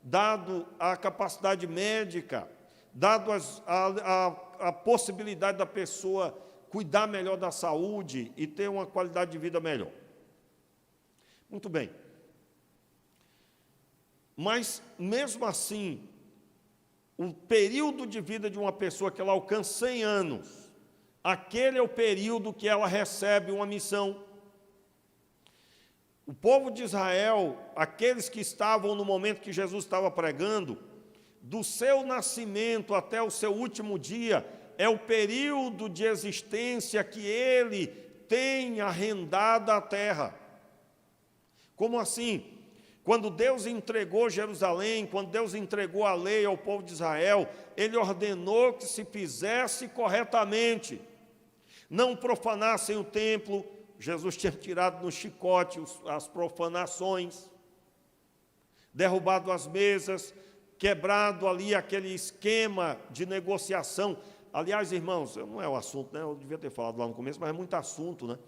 dado a capacidade médica, dado a possibilidade da pessoa cuidar melhor da saúde e ter uma qualidade de vida melhor. Muito bem. Mas, mesmo assim, o período de vida de uma pessoa que ela alcança 100 anos, aquele é o período que ela recebe uma missão. O povo de Israel, aqueles que estavam no momento que Jesus estava pregando, do seu nascimento até o seu último dia, é o período de existência que ele tem arrendado a terra. Como assim? Quando Deus entregou Jerusalém, quando Deus entregou a lei ao povo de Israel, ele ordenou que se fizesse corretamente, não profanassem o templo. Jesus tinha tirado no chicote as profanações, derrubado as mesas, quebrado ali aquele esquema de negociação. Aliás, irmãos, não é o assunto, né? Eu devia ter falado lá no começo, mas é muito assunto, né?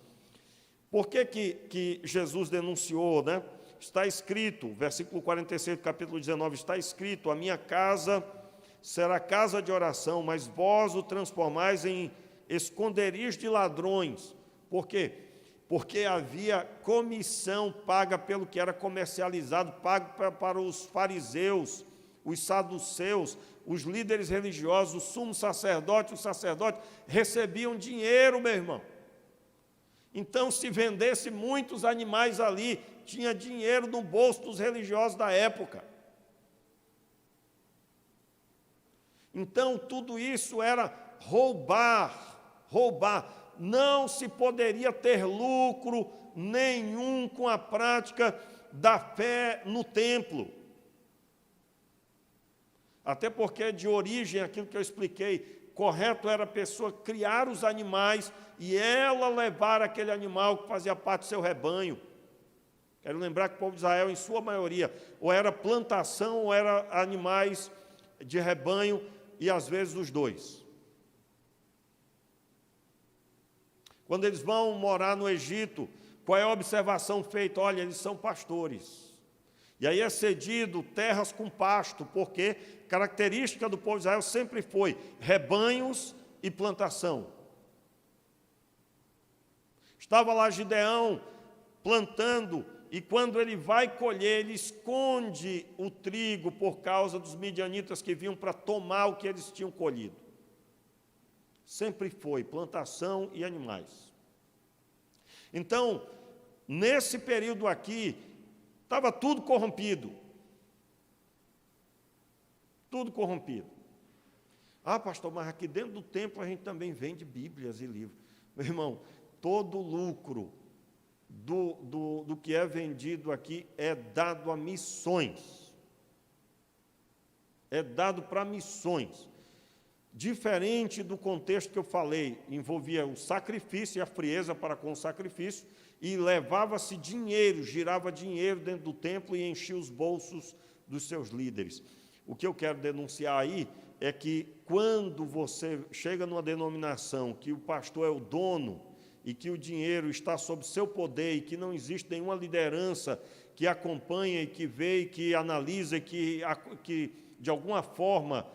Por que Jesus denunciou, né? Está escrito, versículo 46 do capítulo 19, está escrito: a minha casa será casa de oração, mas vós o transformais em esconderijo de ladrões. Por quê? Porque havia comissão paga pelo que era comercializado, pago para os fariseus, os saduceus, os líderes religiosos, o sumo sacerdote, os sacerdotes recebiam dinheiro, meu irmão. Então, se vendesse muitos animais ali, tinha dinheiro no bolso dos religiosos da época. Então, tudo isso era roubar. Não se poderia ter lucro nenhum com a prática da fé no templo. Até porque, de origem, aquilo que eu expliquei, correto era a pessoa criar os animais e ela levar aquele animal que fazia parte do seu rebanho. Quero lembrar que o povo de Israel, em sua maioria, ou era plantação ou era animais de rebanho, e às vezes os dois. Quando eles vão morar no Egito, qual é a observação feita? Olha, eles são pastores. E aí é cedido terras com pasto, porque característica do povo de Israel sempre foi rebanhos e plantação. Estava lá Gideão plantando, e quando ele vai colher, ele esconde o trigo por causa dos midianitas que vinham para tomar o que eles tinham colhido. Sempre foi plantação e animais. Então, nesse período aqui, estava tudo corrompido. Tudo corrompido. Ah, pastor, mas aqui dentro do templo a gente também vende Bíblias e livros. Meu irmão, todo o lucro do que é vendido aqui é dado a missões. É dado para missões. Diferente do contexto que eu falei, envolvia o sacrifício e a frieza para com o sacrifício, e levava-se dinheiro, girava dinheiro dentro do templo e enchia os bolsos dos seus líderes. O que eu quero denunciar aí é que quando você chega numa denominação que o pastor é o dono e que o dinheiro está sob seu poder e que não existe nenhuma liderança que acompanha e que vê e que analisa e que de alguma forma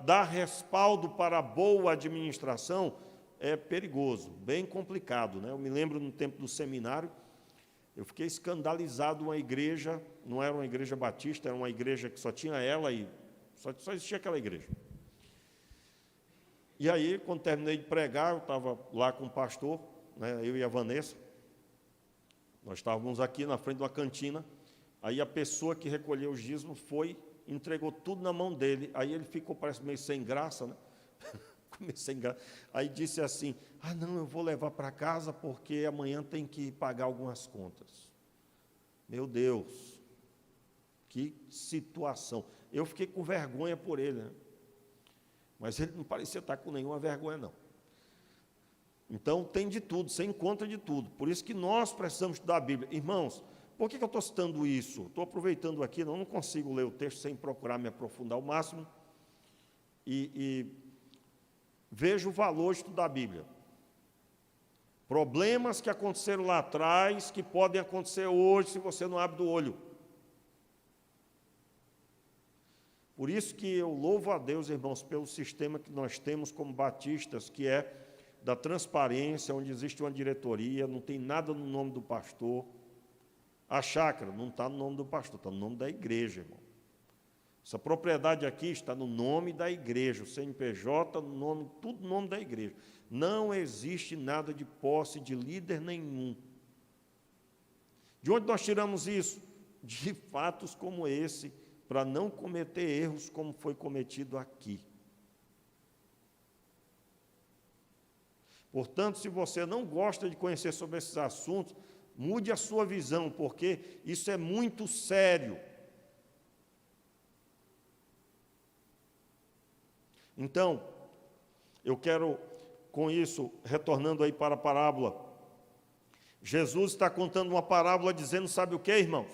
dá respaldo para a boa administração, é perigoso, bem complicado, né? Eu me lembro no tempo do seminário, eu fiquei escandalizado uma igreja, não era uma igreja batista, era uma igreja que só tinha ela e só existia aquela igreja. E aí, quando terminei de pregar, eu estava lá com o pastor, né, eu e a Vanessa, nós estávamos aqui na frente de uma cantina, aí a pessoa que recolheu os dízimos foi, entregou tudo na mão dele, aí ele ficou, parece meio sem graça, né? Sem graça. Aí disse assim, não, eu vou levar para casa porque amanhã tem que pagar algumas contas. Meu Deus, que situação. Eu fiquei com vergonha por ele, né? Mas ele não parecia estar com nenhuma vergonha, não. Então, tem de tudo, você encontra de tudo. Por isso que nós precisamos estudar a Bíblia. Irmãos, por que eu estou citando isso? Estou aproveitando aqui, não consigo ler o texto sem procurar me aprofundar ao máximo. E vejo o valor de estudar a Bíblia. Problemas que aconteceram lá atrás, que podem acontecer hoje, se você não abre do olho. Por isso que eu louvo a Deus, irmãos, pelo sistema que nós temos como batistas, que é da transparência, onde existe uma diretoria, não tem nada no nome do pastor. A chácara não está no nome do pastor, está no nome da igreja, irmão. Essa propriedade aqui está no nome da igreja, o CNPJ, no nome, tudo no nome da igreja. Não existe nada de posse de líder nenhum. De onde nós tiramos isso? De fatos como esse, para não cometer erros como foi cometido aqui. Portanto, se você não gosta de conhecer sobre esses assuntos, mude a sua visão, porque isso é muito sério. Então, eu quero, com isso, retornando aí para a parábola, Jesus está contando uma parábola dizendo, sabe o que, irmãos?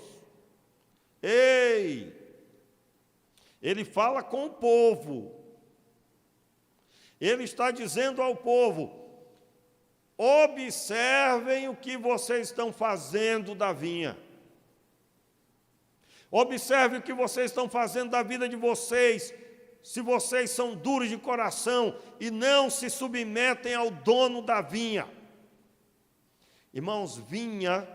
Ei! Ele fala com o povo. Ele está dizendo ao povo, observem o que vocês estão fazendo da vinha. Observem o que vocês estão fazendo da vida de vocês, se vocês são duros de coração e não se submetem ao dono da vinha. Irmãos, vinha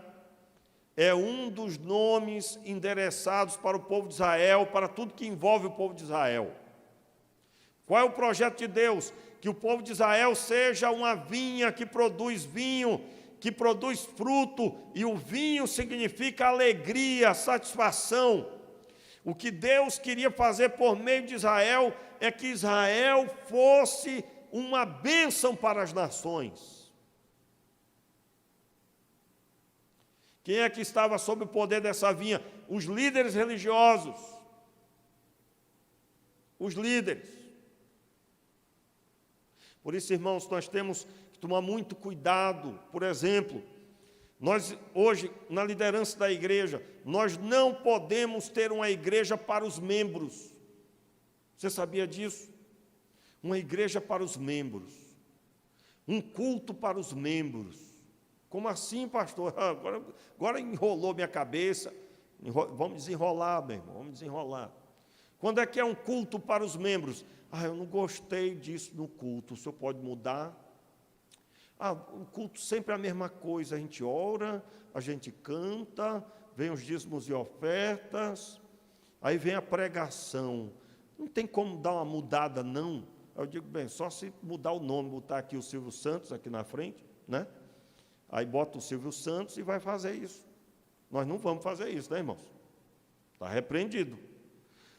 é um dos nomes endereçados para o povo de Israel, para tudo que envolve o povo de Israel. Qual é o projeto de Deus? Que o povo de Israel seja uma vinha que produz vinho, que produz fruto, e o vinho significa alegria, satisfação. O que Deus queria fazer por meio de Israel é que Israel fosse uma bênção para as nações. Quem é que estava sob o poder dessa vinha? Os líderes religiosos. Os líderes. Por isso, irmãos, nós temos que tomar muito cuidado. Por exemplo, Nós, hoje, na liderança da igreja, nós não podemos ter uma igreja para os membros. Você sabia disso? Uma igreja para os membros. Um culto para os membros. Como assim, pastor? Agora enrolou minha cabeça. Vamos desenrolar, meu irmão, vamos desenrolar. Quando é que é um culto para os membros? Eu não gostei disso no culto, o senhor pode mudar? O culto sempre é a mesma coisa, a gente ora, a gente canta, vem os dízimos e ofertas, aí vem a pregação. Não tem como dar uma mudada, não. Eu digo, bem, só se mudar o nome, botar aqui o Silvio Santos aqui na frente, né? Aí bota o Silvio Santos e vai fazer isso. Nós não vamos fazer isso, né, irmãos? Está repreendido.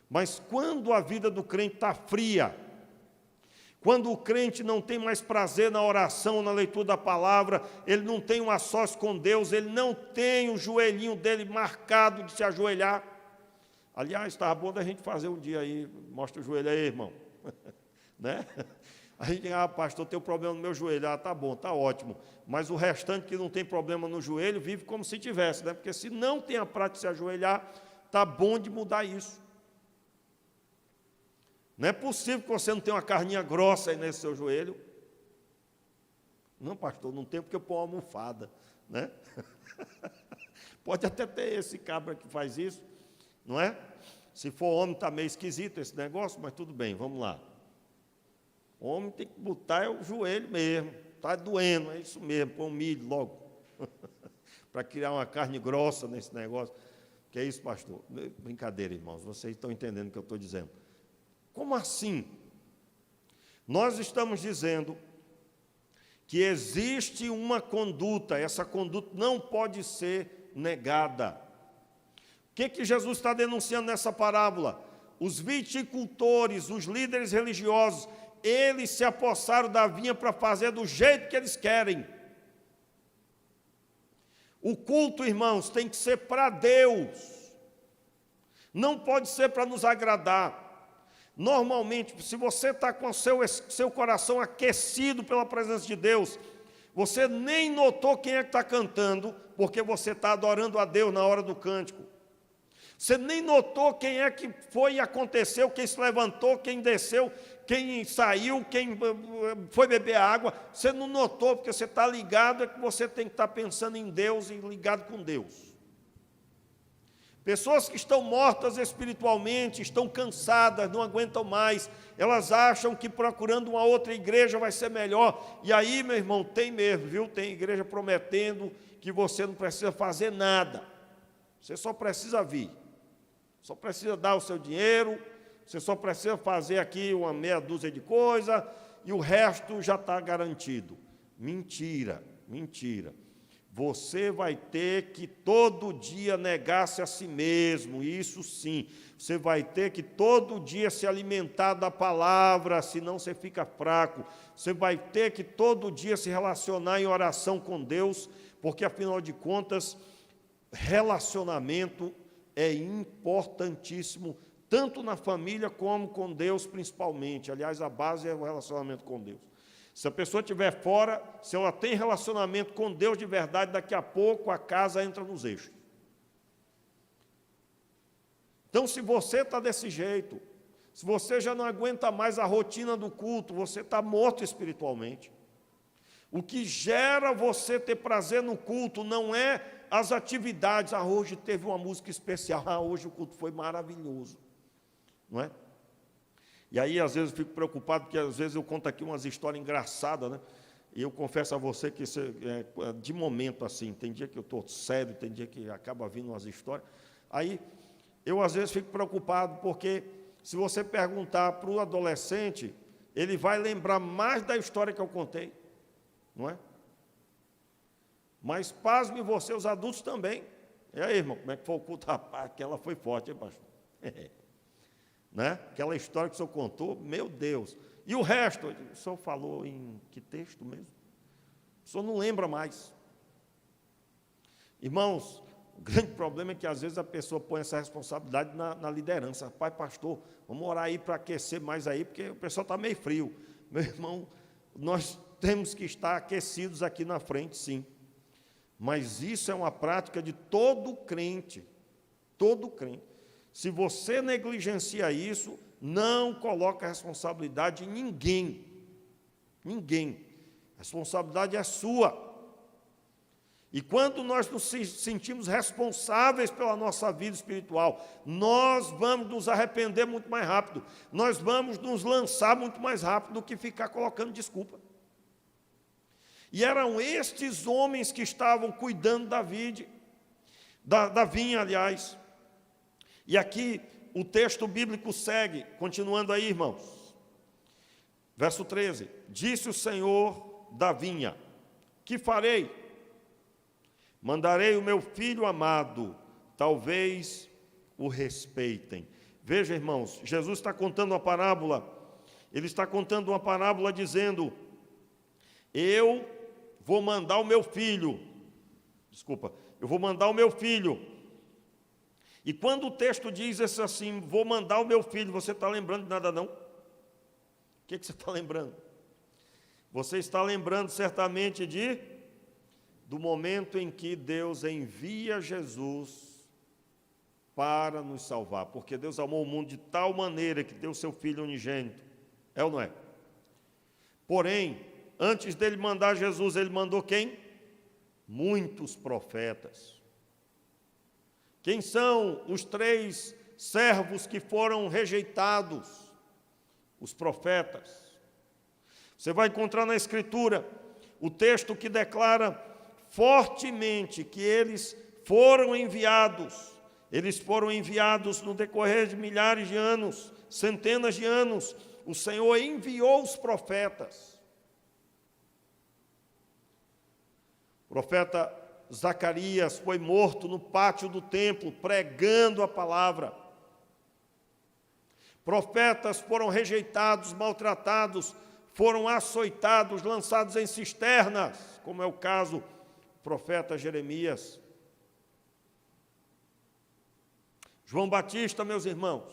Mas quando a vida do crente está fria, quando o crente não tem mais prazer na oração, na leitura da palavra, ele não tem um sós com Deus, ele não tem o joelhinho dele marcado de se ajoelhar. Aliás, estava bom da gente fazer um dia aí, mostra o joelho aí, irmão. Né? A gente, pastor, tem um problema no meu joelho. Tá bom, tá ótimo. Mas o restante que não tem problema no joelho, vive como se tivesse, né? Porque se não tem a prática de se ajoelhar, tá bom de mudar isso. Não é possível que você não tenha uma carninha grossa aí nesse seu joelho. Não, pastor, não tem porque eu ponho uma almofada, né? Pode até ter esse cabra que faz isso, não é? Se for homem, está meio esquisito esse negócio, mas tudo bem, vamos lá. O homem tem que botar o joelho mesmo, está doendo, é isso mesmo, põe um milho logo, para criar uma carne grossa nesse negócio. Que é isso, pastor? Brincadeira, irmãos, vocês estão entendendo o que eu estou dizendo. Como assim? Nós estamos dizendo que existe uma conduta, essa conduta não pode ser negada. O que Jesus está denunciando nessa parábola? Os viticultores, os líderes religiosos, eles se apossaram da vinha para fazer do jeito que eles querem. O culto, irmãos, tem que ser para Deus. Não pode ser para nos agradar. Normalmente, se você está com seu coração aquecido pela presença de Deus, você nem notou quem é que está cantando, porque você está adorando a Deus na hora do cântico. Você nem notou quem é que foi e aconteceu, quem se levantou, quem desceu, quem saiu, quem foi beber água. Você não notou, porque você está ligado, é que você tem que estar pensando em Deus e ligado com Deus. Pessoas que estão mortas espiritualmente, estão cansadas, não aguentam mais, elas acham que procurando uma outra igreja vai ser melhor. E aí, meu irmão, tem mesmo, viu? Tem igreja prometendo que você não precisa fazer nada. Você só precisa vir. Só precisa dar o seu dinheiro, você só precisa fazer aqui uma meia dúzia de coisas e o resto já está garantido. Mentira, mentira. Você vai ter que todo dia negar-se a si mesmo, isso sim. Você vai ter que todo dia se alimentar da palavra, senão você fica fraco. Você vai ter que todo dia se relacionar em oração com Deus, porque, afinal de contas, relacionamento é importantíssimo, tanto na família como com Deus, principalmente. Aliás, a base é o relacionamento com Deus. Se a pessoa estiver fora, se ela tem relacionamento com Deus de verdade, daqui a pouco a casa entra nos eixos. Então, se você está desse jeito, se você já não aguenta mais a rotina do culto, você está morto espiritualmente. O que gera você ter prazer no culto não é as atividades. Hoje teve uma música especial, hoje o culto foi maravilhoso, não é? E aí, às vezes, eu fico preocupado, porque às vezes eu conto aqui umas histórias engraçadas, né? E eu confesso a você que isso é de momento assim, tem dia que eu estou sério, tem dia que acaba vindo umas histórias. Aí, eu às vezes fico preocupado, porque se você perguntar para o adolescente, ele vai lembrar mais da história que eu contei, não é? Mas pasme você, os adultos também. E aí, irmão, como é que foi o culto? Rapaz, aquela foi forte, hein, pastor? Né? Aquela história que o senhor contou, meu Deus. E o resto, o senhor falou em que texto mesmo? O senhor não lembra mais. Irmãos, o grande problema é que às vezes a pessoa põe essa responsabilidade na liderança. Pai, pastor, vamos orar aí para aquecer mais aí, porque o pessoal está meio frio. Meu irmão, nós temos que estar aquecidos aqui na frente, sim. Mas isso é uma prática de todo crente. Todo crente. Se você negligencia isso, não coloca a responsabilidade em ninguém. Ninguém. A responsabilidade é sua. E quando nós nos sentimos responsáveis pela nossa vida espiritual, nós vamos nos arrepender muito mais rápido. Nós vamos nos lançar muito mais rápido do que ficar colocando desculpa. E eram estes homens que estavam cuidando da vinha, aliás. E aqui o texto bíblico segue, continuando aí, irmãos. Verso 13: Disse o Senhor da vinha: Que farei? Mandarei o meu filho amado, talvez o respeitem. Veja, irmãos, Jesus está contando uma parábola. Ele está contando uma parábola dizendo: eu vou mandar o meu filho. Eu vou mandar o meu filho. E quando o texto diz assim, vou mandar o meu filho, você está lembrando de nada não? O que você está lembrando? Você está lembrando certamente do momento em que Deus envia Jesus para nos salvar, porque Deus amou o mundo de tal maneira que deu seu Filho unigênito. É ou não é? Porém, antes dele mandar Jesus, ele mandou quem? Muitos profetas. Quem são os 3 servos que foram rejeitados? Os profetas. Você vai encontrar na Escritura o texto que declara fortemente que eles foram enviados. Eles foram enviados no decorrer de milhares de anos, centenas de anos. O Senhor enviou os profetas. O profeta Zacarias foi morto no pátio do templo, pregando a palavra. Profetas foram rejeitados, maltratados, foram açoitados, lançados em cisternas, como é o caso do profeta Jeremias. João Batista, meus irmãos,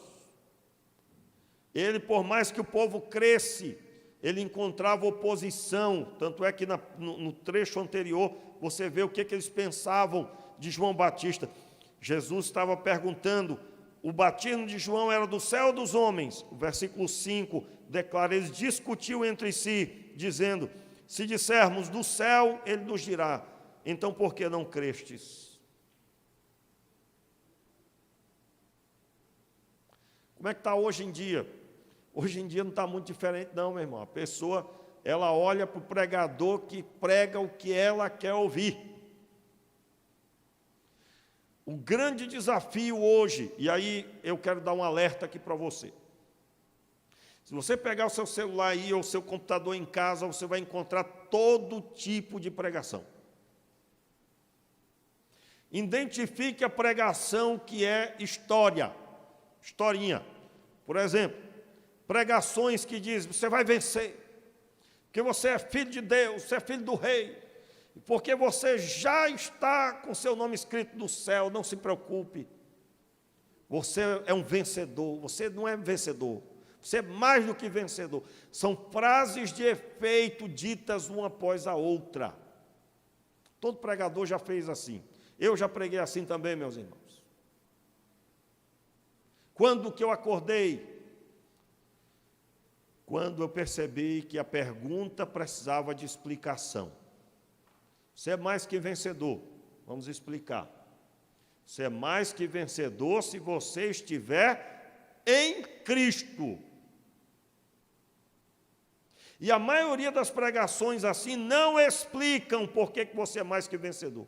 ele, por mais que o povo cresce, ele encontrava oposição, tanto é que no trecho anterior, você vê o que eles pensavam de João Batista. Jesus estava perguntando, o batismo de João era do céu ou dos homens? O versículo 5 declara, eles discutiam entre si, dizendo, se dissermos do céu, ele nos dirá, então por que não crestes? Como é que está hoje em dia? Hoje em dia não está muito diferente não, meu irmão. A pessoa, ela olha para o pregador que prega o que ela quer ouvir. O grande desafio hoje, e aí eu quero dar um alerta aqui para você. Se você pegar o seu celular aí ou o seu computador em casa, você vai encontrar todo tipo de pregação. Identifique a pregação que é historinha. Por exemplo, pregações que dizem, você vai vencer, porque você é filho de Deus, você é filho do rei, porque você já está com seu nome escrito no céu, não se preocupe. Você é um vencedor, você não é vencedor, você é mais do que vencedor. São frases de efeito ditas uma após a outra. Todo pregador já fez assim. Eu já preguei assim também, meus irmãos. Quando que eu acordei? Quando eu percebi que a pergunta precisava de explicação. Você é mais que vencedor. Vamos explicar. Você é mais que vencedor se você estiver em Cristo. E a maioria das pregações assim não explicam por que você é mais que vencedor.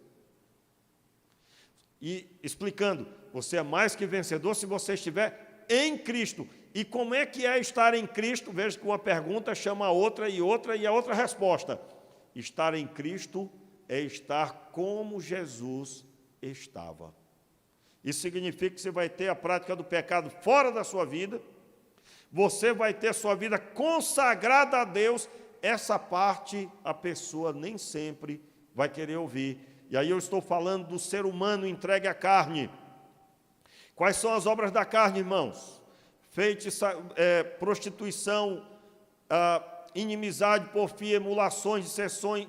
E explicando, você é mais que vencedor se você estiver em Cristo. E como é que é estar em Cristo? Veja que uma pergunta chama a outra, e a outra resposta. Estar em Cristo é estar como Jesus estava. Isso significa que você vai ter a prática do pecado fora da sua vida, você vai ter sua vida consagrada a Deus. Essa parte a pessoa nem sempre vai querer ouvir. E aí eu estou falando do ser humano entregue à carne. Quais são as obras da carne, irmãos? Prostituição, inimizade, porfia, emulações,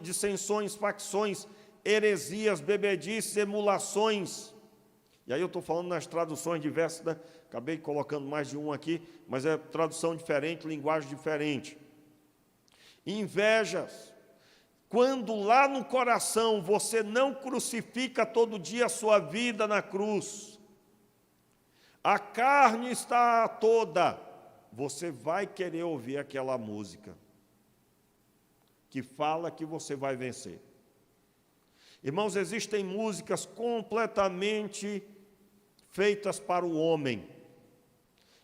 dissensões, facções, heresias, bebedices, emulações. E aí eu estou falando nas traduções diversas, né? Acabei colocando mais de um aqui, mas é tradução diferente, linguagem diferente. Invejas. Quando lá no coração você não crucifica todo dia a sua vida na cruz, a carne está toda, você vai querer ouvir aquela música que fala que você vai vencer. Irmãos, existem músicas completamente feitas para o homem,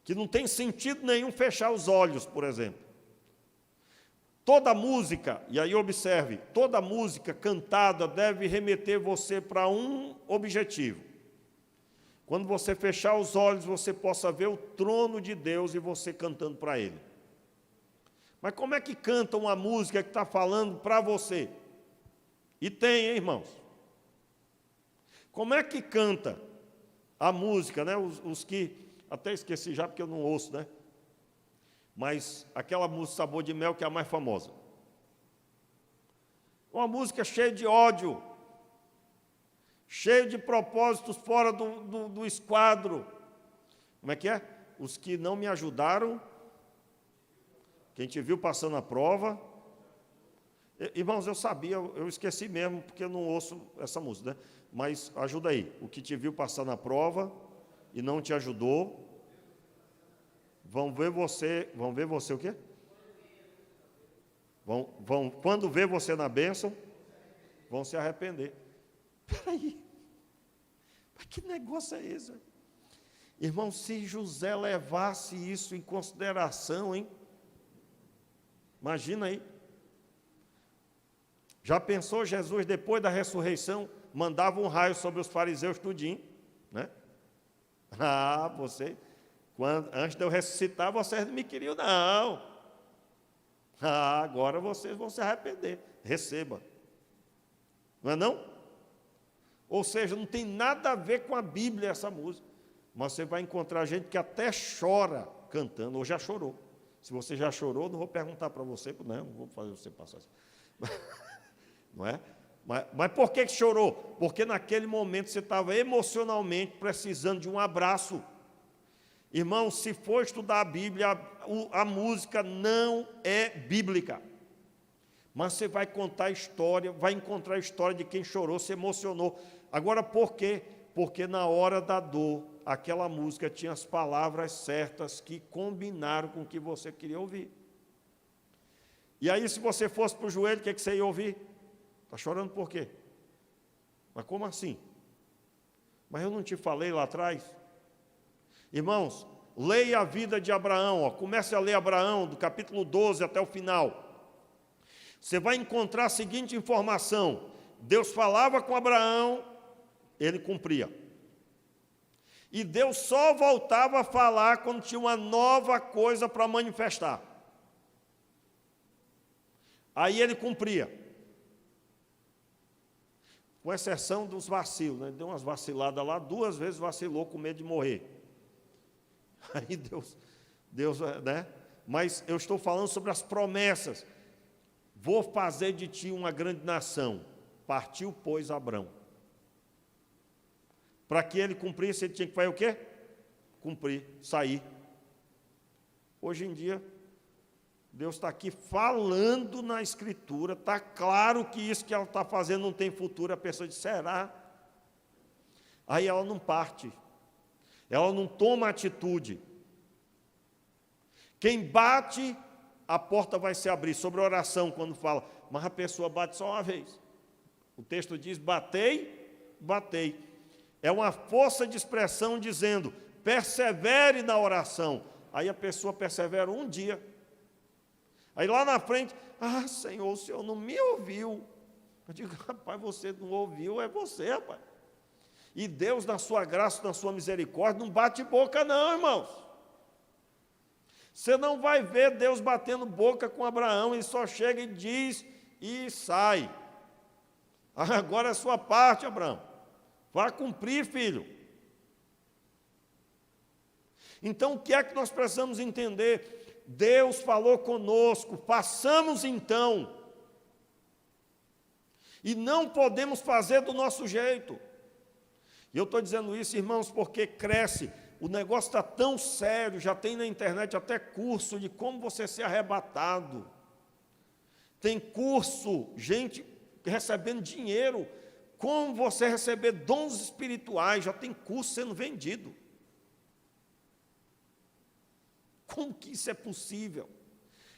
que não tem sentido nenhum fechar os olhos, por exemplo. Toda música, e aí observe, toda música cantada deve remeter você para um objetivo. Quando você fechar os olhos, você possa ver o trono de Deus e você cantando para Ele. Mas como é que canta uma música que está falando para você? E tem, hein, irmãos? Como é que canta a música, né? Os que, até esqueci já porque eu não ouço, né? Mas aquela música Sabor de Mel que é a mais famosa. Uma música cheia de ódio, cheia de propósitos fora do esquadro. Como é que é? Os que não me ajudaram, quem te viu passando a prova. Irmãos, eu sabia, eu esqueci mesmo, porque eu não ouço essa música, né? Mas ajuda aí. O que te viu passar na prova e não te ajudou, vão ver você o quê? Quando vê você na bênção, vão se arrepender. Peraí, mas que negócio é esse? Irmão, se José levasse isso em consideração, hein? Imagina aí. Já pensou Jesus, depois da ressurreição, mandava um raio sobre os fariseus tudinho, né? Ah, antes de eu ressuscitar, vocês não me queriam, não. Ah, agora vocês vão se arrepender. Receba. Não é não? Ou seja, não tem nada a ver com a Bíblia essa música. Mas você vai encontrar gente que até chora cantando, ou já chorou. Se você já chorou, não vou perguntar para você, não vou fazer você passar assim. Não é? Mas por que chorou? Porque naquele momento você estava emocionalmente precisando de um abraço. Irmão, se for estudar a Bíblia, a música não é bíblica. Mas você vai contar a história, vai encontrar a história de quem chorou, se emocionou. Agora, por quê? Porque na hora da dor, aquela música tinha as palavras certas que combinaram com o que você queria ouvir. E aí, se você fosse para o joelho, o que você ia ouvir? Está chorando por quê? Mas como assim? Mas eu não te falei lá atrás? Irmãos, leia a vida de Abraão, ó. Comece a ler Abraão, do capítulo 12 até o final. Você vai encontrar a seguinte informação: Deus falava com Abraão, ele cumpria. E Deus só voltava a falar quando tinha uma nova coisa para manifestar. Aí ele cumpria. Com exceção dos vacilos, né? Deu umas vaciladas lá, 2 vezes vacilou com medo de morrer. Aí Deus, né? Mas eu estou falando sobre as promessas. Vou fazer de ti uma grande nação. Partiu, pois, Abrão. Para que ele cumprisse, ele tinha que fazer o quê? Cumprir, sair. Hoje em dia, Deus está aqui falando na Escritura, está claro que isso que ela está fazendo não tem futuro. A pessoa diz, será? Aí ela não parte, ela não toma atitude. Quem bate, a porta vai se abrir. Sobre oração, quando fala, mas a pessoa bate só uma vez. O texto diz, batei, batei. É uma força de expressão dizendo, persevere na oração. Aí a pessoa persevera um dia. Aí lá na frente, Senhor, o Senhor não me ouviu. Eu digo, rapaz, você não ouviu, é você, rapaz. E Deus, na sua graça, na sua misericórdia, não bate boca não, irmãos. Você não vai ver Deus batendo boca com Abraão, ele só chega e diz e sai. Agora é a sua parte, Abraão. Vá cumprir, filho. Então, o que é que nós precisamos entender? Deus falou conosco, façamos então. E não podemos fazer do nosso jeito. E eu estou dizendo isso, irmãos, porque cresce. O negócio está tão sério, já tem na internet até curso de como você ser arrebatado. Tem curso, gente recebendo dinheiro, como você receber dons espirituais, já tem curso sendo vendido. Como que isso é possível?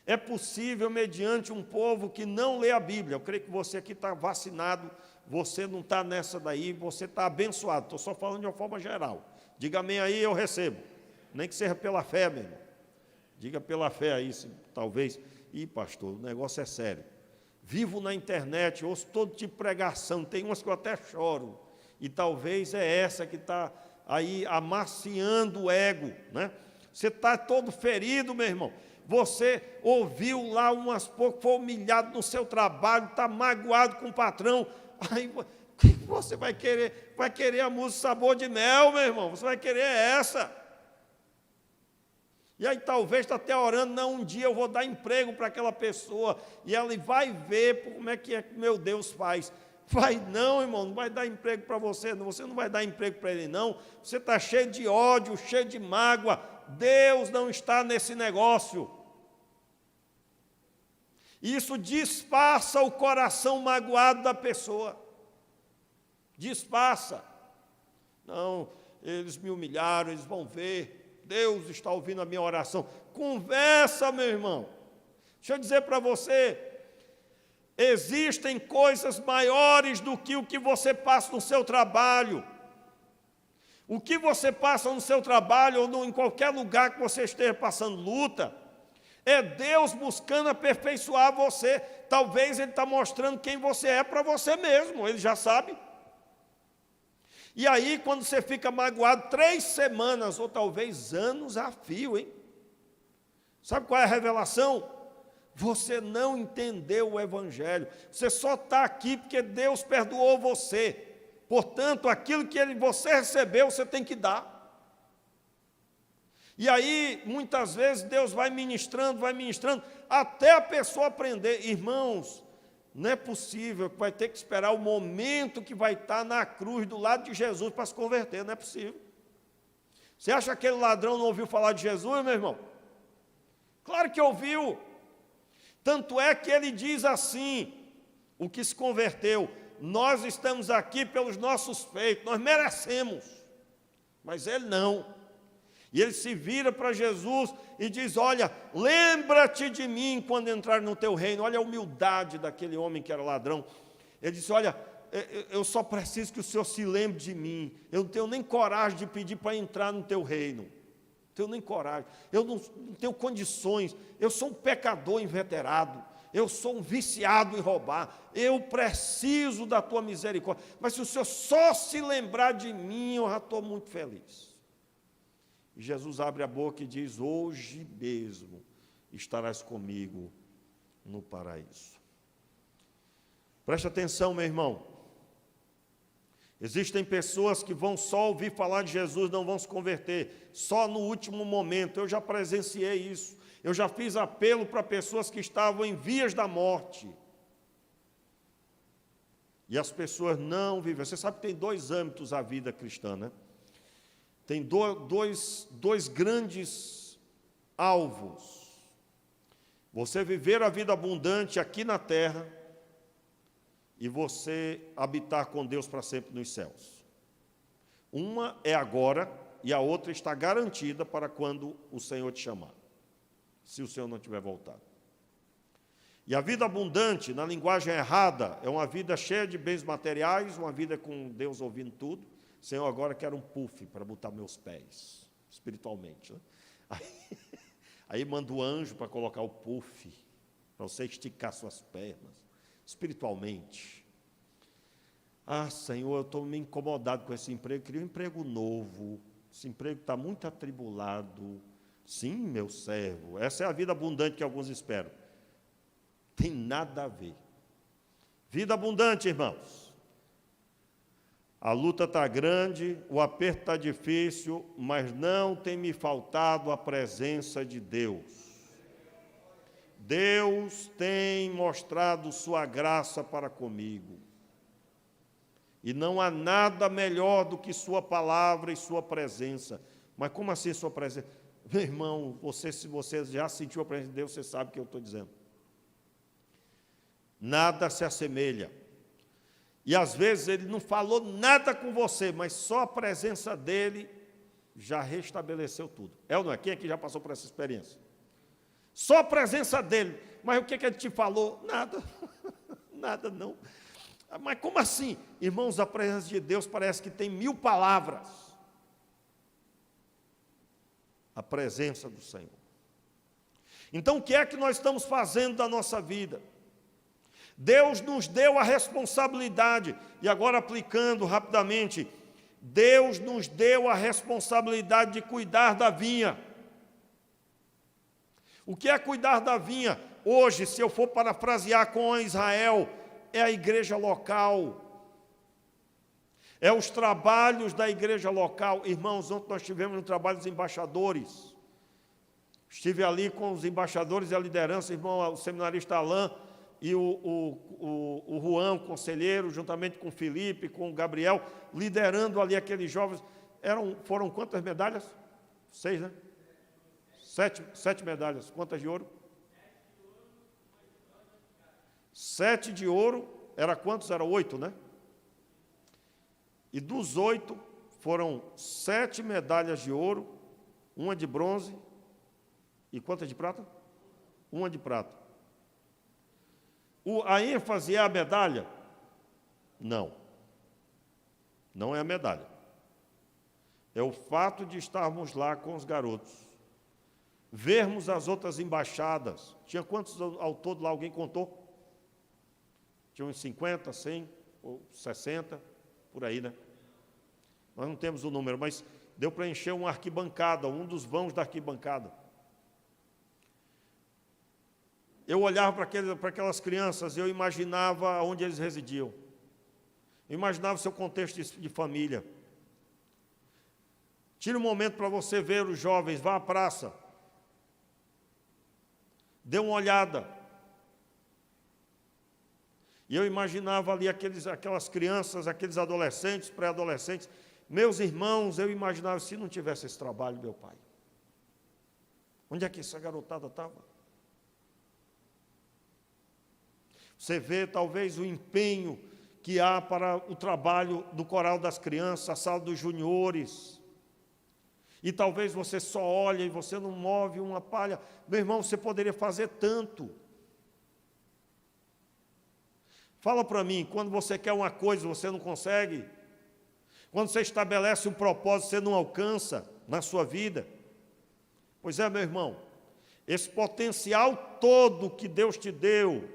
É possível mediante um povo que não lê a Bíblia. Eu creio que você aqui está vacinado, você não está nessa daí, você está abençoado. Estou só falando de uma forma geral. Diga amém aí, eu recebo. Nem que seja pela fé, meu irmão. Diga pela fé aí, talvez. Ih, pastor, o negócio é sério. Vivo na internet, ouço todo tipo de pregação, tem umas que eu até choro. E talvez é essa que está aí amaciando o ego, né? Você está todo ferido, meu irmão. Você ouviu lá umas poucas, foi humilhado no seu trabalho, está magoado com o patrão. Aí o que você vai querer? Vai querer a música Sabor de Mel, meu irmão. Você vai querer essa. E aí talvez está até orando, não, um dia eu vou dar emprego para aquela pessoa. E ela vai ver como é que meu Deus faz. Vai não, irmão, não vai dar emprego para você, não. Você não vai dar emprego para ele, não. Você está cheio de ódio, cheio de mágoa. Deus não está nesse negócio. Isso disfarça o coração magoado da pessoa. Disfarça. Não, eles me humilharam, eles vão ver. Deus está ouvindo a minha oração. Conversa, meu irmão. Deixa eu dizer para você, existem coisas maiores do que o que você passa no seu trabalho. O que você passa no seu trabalho ou em qualquer lugar que você esteja passando luta, é Deus buscando aperfeiçoar você. Talvez Ele está mostrando quem você é para você mesmo, Ele já sabe. E aí, quando você fica magoado 3 semanas, ou talvez anos a fio, hein? Sabe qual é a revelação? Você não entendeu o Evangelho. Você só está aqui porque Deus perdoou você. Portanto, aquilo que você recebeu, você tem que dar. E aí, muitas vezes, Deus vai ministrando, até a pessoa aprender. Irmãos, não é possível, vai ter que esperar o momento que vai estar na cruz, do lado de Jesus, para se converter, não é possível. Você acha que aquele ladrão não ouviu falar de Jesus, meu irmão? Claro que ouviu. Tanto é que ele diz assim, o que se converteu: nós estamos aqui pelos nossos feitos, nós merecemos, mas ele não. E ele se vira para Jesus e diz: olha, lembra-te de mim quando entrar no teu reino. Olha a humildade daquele homem que era ladrão. Ele disse: olha, eu só preciso que o Senhor se lembre de mim. Eu não tenho nem coragem de pedir para entrar no teu reino. Não tenho nem coragem. Eu não tenho condições. Eu sou um pecador inveterado. Eu sou um viciado em roubar. Eu preciso da tua misericórdia. Mas se o Senhor só se lembrar de mim, eu já estou muito feliz. E Jesus abre a boca e diz: hoje mesmo estarás comigo no paraíso. Preste atenção, meu irmão. Existem pessoas que vão só ouvir falar de Jesus, não vão se converter, só no último momento. Eu já presenciei isso. Eu já fiz apelo para pessoas que estavam em vias da morte. E as pessoas não vivem. Você sabe que tem 2 âmbitos a vida cristã, né? Tem dois grandes alvos. Você viver a vida abundante aqui na terra e você habitar com Deus para sempre nos céus. Uma é agora e a outra está garantida para quando o Senhor te chamar, se o Senhor não tiver voltado. E a vida abundante, na linguagem errada, é uma vida cheia de bens materiais, uma vida com Deus ouvindo tudo. Senhor, agora quero um puff para botar meus pés, espiritualmente. Né? Aí manda o anjo para colocar o puff, para você esticar suas pernas, espiritualmente. Ah, Senhor, eu estou meio incomodado com esse emprego, queria um emprego novo, esse emprego está muito atribulado. Sim, meu servo, essa é a vida abundante que alguns esperam. Tem nada a ver. Vida abundante, irmãos. A luta está grande, o aperto está difícil, mas não tem me faltado a presença de Deus. Deus tem mostrado sua graça para comigo. E não há nada melhor do que sua palavra e sua presença. Mas como assim sua presença? Meu irmão, se você já sentiu a presença de Deus, você sabe o que eu estou dizendo. Nada se assemelha. E às vezes ele não falou nada com você, mas só a presença dele já restabeleceu tudo. É ou não é? Quem aqui já passou por essa experiência? Só a presença dele. Mas o que ele te falou? Nada. Nada não. Mas como assim? Irmãos, a presença de Deus parece que tem 1000 palavras. A presença do Senhor. Então, o que é que nós estamos fazendo da nossa vida? Deus nos deu a responsabilidade, e agora aplicando rapidamente, Deus nos deu a responsabilidade de cuidar da vinha. O que é cuidar da vinha? Hoje, se eu for parafrasear com Israel, é a igreja local, é os trabalhos da igreja local. Irmãos, ontem nós tivemos um trabalho dos embaixadores, estive ali com os embaixadores e a liderança, irmão, o seminarista Alain e o Juan, o conselheiro, juntamente com o Felipe, com o Gabriel, liderando ali aqueles jovens. Foram quantas medalhas? 6, né? 7 medalhas. Quantas de ouro? 7 de ouro, era quantos? Era 8, né? E dos 8, foram 7 medalhas de ouro, 1 de bronze, e quantas de prata? 1 de prata. A ênfase é a medalha? Não. Não é a medalha. É o fato de estarmos lá com os garotos. Vermos as outras embaixadas. Tinha quantos ao todo lá? Alguém contou? Tinha uns 50, 100, ou 60, por aí, né? Nós não temos o número, mas deu para encher uma arquibancada, um dos vãos da arquibancada. Eu olhava para aquelas crianças, eu imaginava onde eles residiam. Eu imaginava o seu contexto de família. Tire um momento para você ver os jovens, vá à praça. Dê uma olhada. E eu imaginava ali aquelas crianças, aqueles adolescentes, pré-adolescentes. Meus irmãos, eu imaginava, se não tivesse esse trabalho, meu pai, onde é que essa garotada estava? Você vê, talvez, o empenho que há para o trabalho do coral das crianças, a sala dos juniores. E talvez você só olhe e você não move uma palha. Meu irmão, você poderia fazer tanto. Fala para mim, quando você quer uma coisa, você não consegue? Quando você estabelece um propósito, você não alcança na sua vida? Pois é, meu irmão, esse potencial todo que Deus te deu,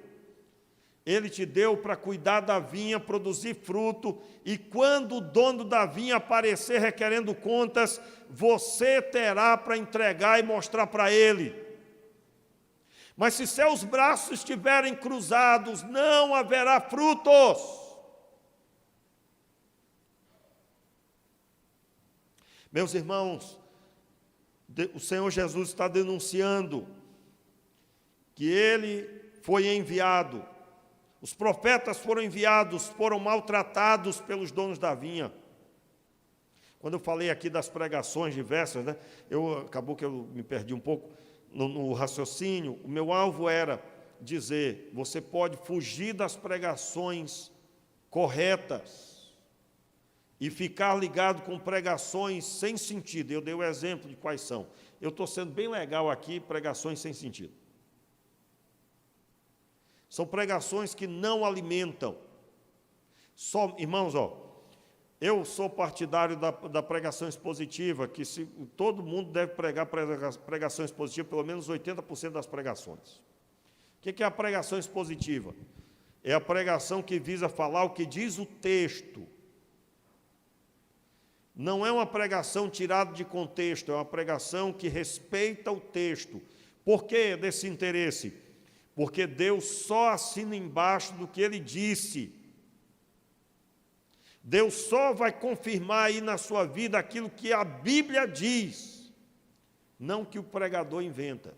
Ele te deu para cuidar da vinha, produzir fruto, e quando o dono da vinha aparecer requerendo contas, você terá para entregar e mostrar para ele. Mas se seus braços estiverem cruzados, não haverá frutos. Meus irmãos, o Senhor Jesus está denunciando que Ele foi enviado. Os profetas foram enviados, foram maltratados pelos donos da vinha. Quando eu falei aqui das pregações diversas, né, acabou que eu me perdi um pouco no raciocínio. O meu alvo era dizer, você pode fugir das pregações corretas e ficar ligado com pregações sem sentido. Eu dei o exemplo de quais são. Eu estou sendo bem legal aqui, pregações sem sentido. São pregações que não alimentam. Irmãos, eu sou partidário da pregação expositiva, que todo mundo deve pregar pregação expositiva, pelo menos 80% das pregações. O que é a pregação expositiva? É a pregação que visa falar o que diz o texto. Não é uma pregação tirada de contexto, é uma pregação que respeita o texto. Por que desse interesse? Porque Deus só assina embaixo do que Ele disse. Deus só vai confirmar aí na sua vida aquilo que a Bíblia diz, não que o pregador inventa.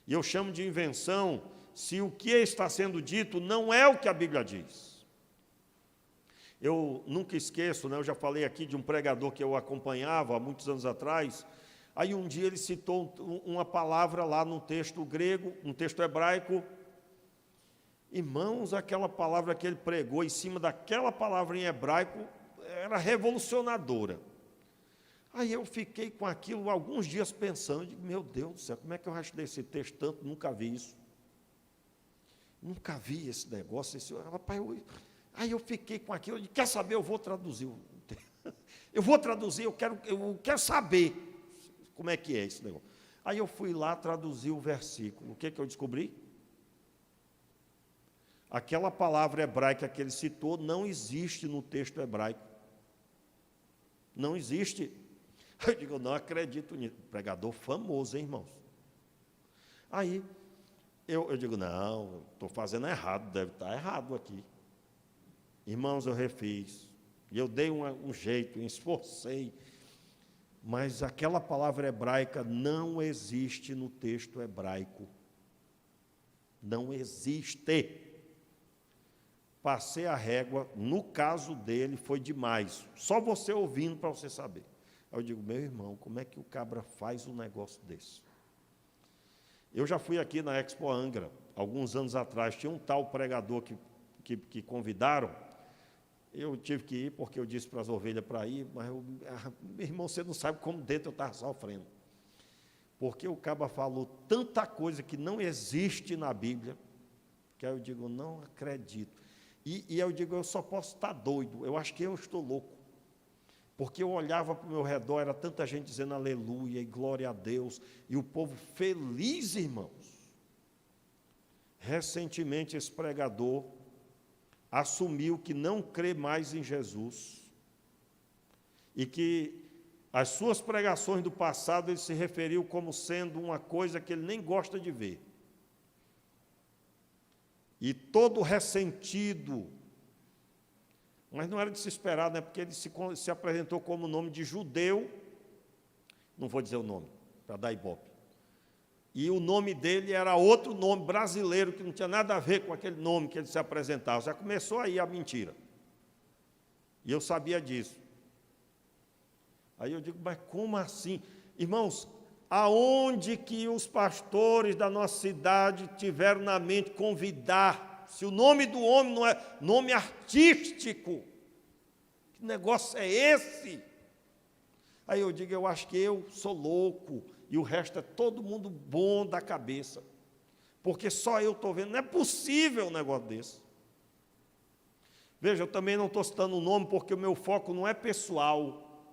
E eu chamo de invenção se o que está sendo dito não é o que a Bíblia diz. Eu nunca esqueço, né, eu já falei aqui de um pregador que eu acompanhava há muitos anos atrás. Aí um dia ele citou uma palavra lá no texto grego, no texto hebraico. Irmãos, aquela palavra que ele pregou em cima daquela palavra em hebraico era revolucionadora. Aí eu fiquei com aquilo alguns dias pensando, digo, meu Deus do céu, como é que eu rachei esse texto tanto? Nunca vi isso. Nunca vi esse negócio. Rapaz, aí eu fiquei com aquilo, eu disse, quer saber, eu vou traduzir. Eu vou traduzir, eu quero saber como é que é esse negócio. Aí eu fui lá traduzir o versículo. O que eu descobri? Aquela palavra hebraica que ele citou não existe no texto hebraico. Não existe. Eu digo, eu não acredito nisso. Pregador famoso, hein, irmãos? Aí, eu digo, não, estou fazendo errado, deve estar errado aqui. Irmãos, eu refiz. E eu dei um jeito, esforcei. Mas aquela palavra hebraica não existe no texto hebraico. Não existe. Passei a régua, no caso dele foi demais. Só você ouvindo para você saber. Aí eu digo, meu irmão, como é que o cabra faz um negócio desse? Eu já fui aqui na Expo Angra, alguns anos atrás, tinha um tal pregador que convidaram. Eu tive que ir porque eu disse para as ovelhas para ir, mas meu irmão, você não sabe como dentro eu estava sofrendo. Porque o cabra falou tanta coisa que não existe na Bíblia, que aí eu digo, não acredito. E eu digo, eu só posso estar doido, eu acho que eu estou louco. Porque eu olhava para o meu redor, era tanta gente dizendo aleluia e glória a Deus, e o povo feliz, irmãos. Recentemente, esse pregador assumiu que não crê mais em Jesus, e que as suas pregações do passado ele se referiu como sendo uma coisa que ele nem gosta de ver. E todo ressentido, mas não era de se esperar, né? Porque ele se apresentou como nome de judeu, não vou dizer o nome, para dar ibope. E o nome dele era outro nome brasileiro, que não tinha nada a ver com aquele nome que ele se apresentava. Já começou aí a mentira. E eu sabia disso. Aí eu digo, mas como assim? Irmãos, aonde que os pastores da nossa cidade tiveram na mente convidar? Se o nome do homem não é nome artístico, que negócio é esse? Aí eu digo, eu acho que eu sou louco, e o resto é todo mundo bom da cabeça, porque só eu estou vendo, não é possível um negócio desse. Veja, eu também não estou citando o nome, porque o meu foco não é pessoal,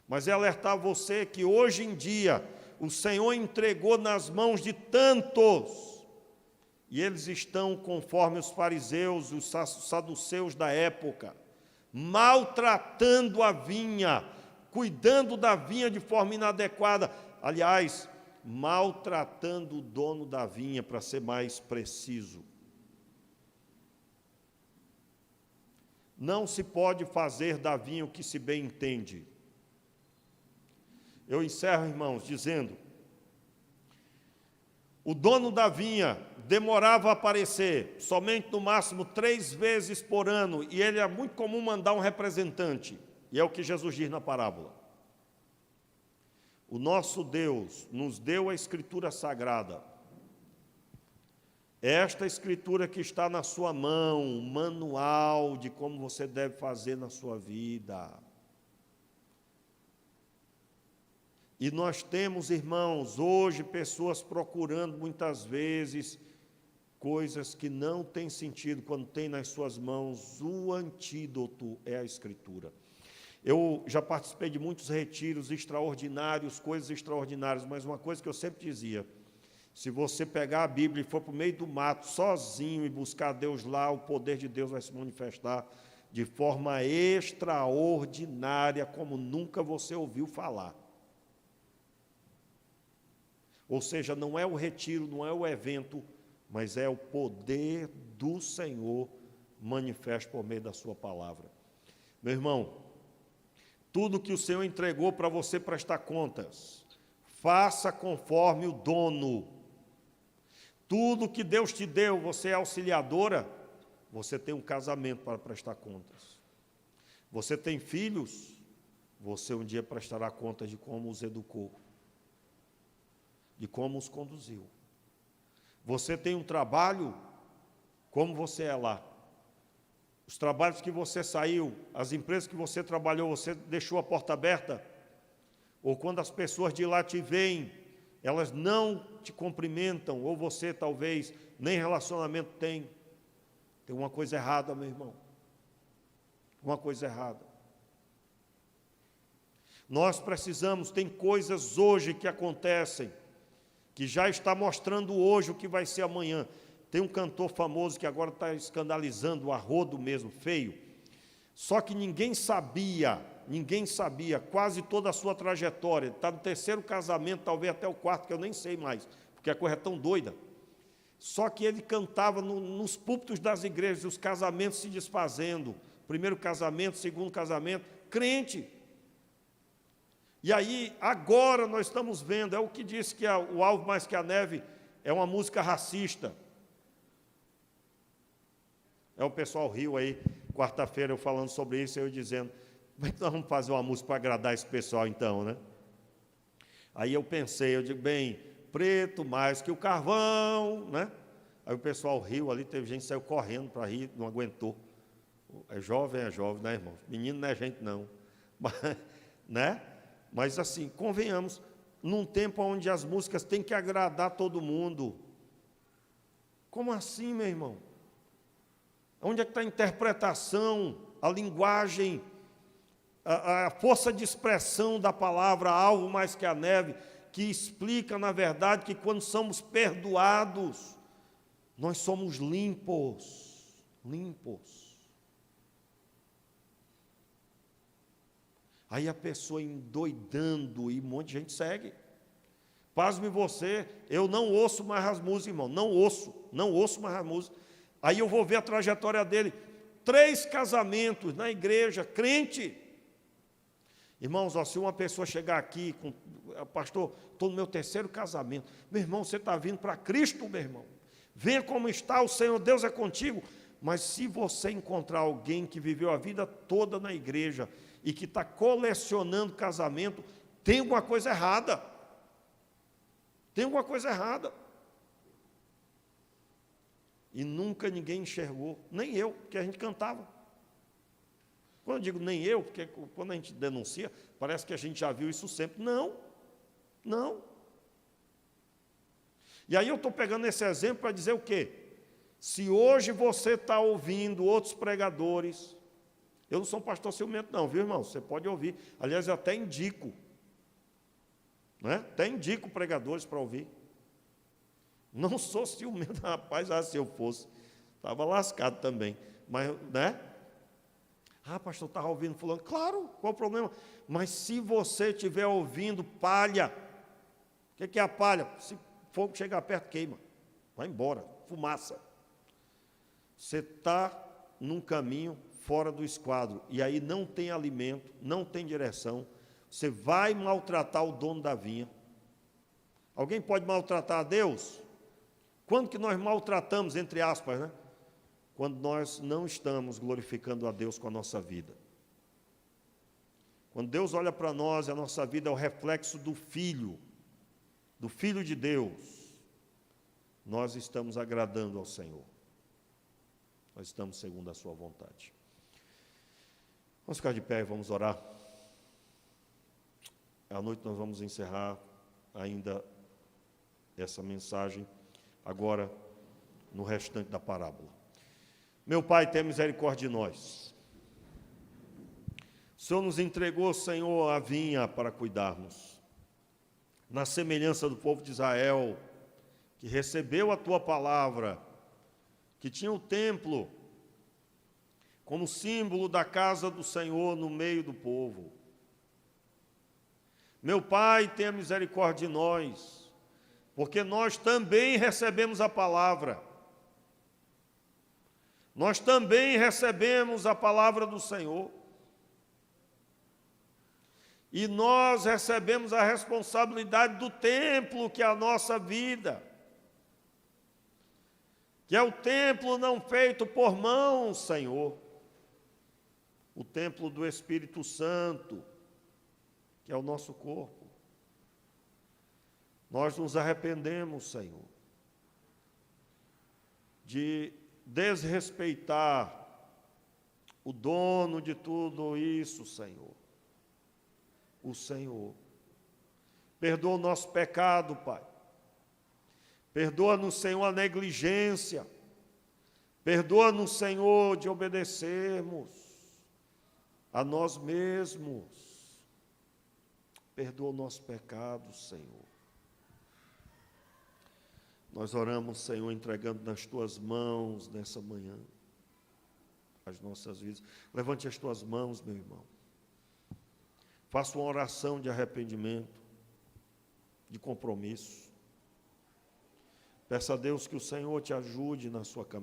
mas é alertar você que hoje em dia o Senhor entregou nas mãos de tantos, e eles estão conforme os fariseus, os saduceus da época, maltratando a vinha, cuidando da vinha de forma inadequada. Aliás, maltratando o dono da vinha, para ser mais preciso. Não se pode fazer da vinha o que se bem entende. Eu encerro, irmãos, dizendo, o dono da vinha demorava a aparecer, somente no máximo 3 vezes por ano, e ele é muito comum mandar um representante, e é o que Jesus diz na parábola. O nosso Deus nos deu a Escritura Sagrada. Esta Escritura que está na sua mão, um manual de como você deve fazer na sua vida. E nós temos, irmãos, hoje pessoas procurando muitas vezes coisas que não têm sentido, quando tem nas suas mãos o antídoto é a Escritura. Eu já participei de muitos retiros extraordinários, coisas extraordinárias, mas uma coisa que eu sempre dizia, se você pegar a Bíblia e for para o meio do mato, sozinho, e buscar Deus lá, o poder de Deus vai se manifestar de forma extraordinária, como nunca você ouviu falar. Ou seja, não é o retiro, não é o evento, mas é o poder do Senhor manifesto por meio da sua palavra. Meu irmão, tudo que o Senhor entregou para você prestar contas, faça conforme o dono. Tudo que Deus te deu, você é auxiliadora, você tem um casamento para prestar contas. Você tem filhos, você um dia prestará conta de como os educou, de como os conduziu. Você tem um trabalho, como você é lá. Os trabalhos que você saiu, as empresas que você trabalhou, você deixou a porta aberta? Ou quando as pessoas de lá te veem, elas não te cumprimentam, ou você talvez nem relacionamento tem. Tem uma coisa errada, meu irmão. Uma coisa errada. Nós precisamos, tem coisas hoje que acontecem, que já está mostrando hoje o que vai ser amanhã. Tem um cantor famoso que agora está escandalizando, o arrodo mesmo, feio. Só que ninguém sabia quase toda a sua trajetória. Está no terceiro casamento, talvez até o quarto, que eu nem sei mais, porque a coisa é tão doida. Só que ele cantava nos púlpitos das igrejas, os casamentos se desfazendo. Primeiro casamento, segundo casamento, crente. E aí, agora nós estamos vendo, é o que disse que o Alvo Mais Que a Neve é uma música racista. O pessoal riu aí, quarta-feira eu falando sobre isso, eu dizendo, como é que nós vamos fazer uma música para agradar esse pessoal então, né? Aí eu pensei, eu digo, bem, preto mais que o carvão, né? Aí o pessoal riu ali, teve gente que saiu correndo para rir, não aguentou. É jovem, né, irmão? Menino não é gente, não. Mas, né? Mas assim, convenhamos, num tempo onde as músicas têm que agradar todo mundo. Como assim, meu irmão? Onde é que está a interpretação, a linguagem, a força de expressão da palavra, algo mais que a neve, que explica, na verdade, que quando somos perdoados, nós somos limpos, limpos. Aí a pessoa endoidando e um monte de gente segue. Pasme você, eu não ouço mais as músicas, irmão, não ouço mais as músicas. Aí eu vou ver a trajetória dele, 3 casamentos na igreja, crente. Irmãos, ó, se uma pessoa chegar aqui, pastor, estou no meu 3º casamento, meu irmão, você está vindo para Cristo, meu irmão. Venha como está, o Senhor Deus é contigo. Mas se você encontrar alguém que viveu a vida toda na igreja e que está colecionando casamento, tem alguma coisa errada. Tem alguma coisa errada. E nunca ninguém enxergou, nem eu, porque a gente cantava. Quando eu digo nem eu, porque quando a gente denuncia, parece que a gente já viu isso sempre. Não. E aí eu estou pegando esse exemplo para dizer o quê? Se hoje você está ouvindo outros pregadores, eu não sou um pastor ciumento não, viu, irmão? Você pode ouvir. Aliás, eu até indico. Né? Até indico pregadores para ouvir. Não sou ciumento, rapaz, se eu fosse, estava lascado também. Mas, né? Pastor, estava ouvindo fulano. Claro, qual o problema? Mas se você estiver ouvindo palha, o que é a palha? Se fogo chegar perto, queima. Vai embora, fumaça. Você está num caminho fora do esquadro, e aí não tem alimento, não tem direção, você vai maltratar o dono da vinha. Alguém pode maltratar a Deus? Quando que nós maltratamos, entre aspas, né? Quando nós não estamos glorificando a Deus com a nossa vida. Quando Deus olha para nós, a nossa vida é o reflexo do Filho de Deus. Nós estamos agradando ao Senhor. Nós estamos segundo a sua vontade. Vamos ficar de pé e vamos orar. À noite nós vamos encerrar ainda essa mensagem, agora no restante da parábola. Meu Pai, tenha misericórdia de nós. O Senhor nos entregou, Senhor, a vinha para cuidarmos. Na semelhança do povo de Israel, que recebeu a Tua palavra, que tinha o templo como símbolo da casa do Senhor no meio do povo. Meu Pai, tenha misericórdia de nós, porque nós também recebemos a palavra. Nós também recebemos a palavra do Senhor. E nós recebemos a responsabilidade do templo, que é a nossa vida. Que é o templo não feito por mãos, Senhor. o templo do Espírito Santo, que é o nosso corpo. Nós nos arrependemos, Senhor, de desrespeitar o dono de tudo isso, Senhor, o Senhor. Perdoa o nosso pecado, Pai. Perdoa-nos, Senhor, a negligência. Perdoa-nos, Senhor, de obedecermos a nós mesmos. Perdoa o nosso pecado, Senhor. Nós oramos, Senhor, entregando nas Tuas mãos nessa manhã as nossas vidas. Levante as Tuas mãos, meu irmão. Faça uma oração de arrependimento, de compromisso. Peça a Deus que o Senhor te ajude na sua caminhada.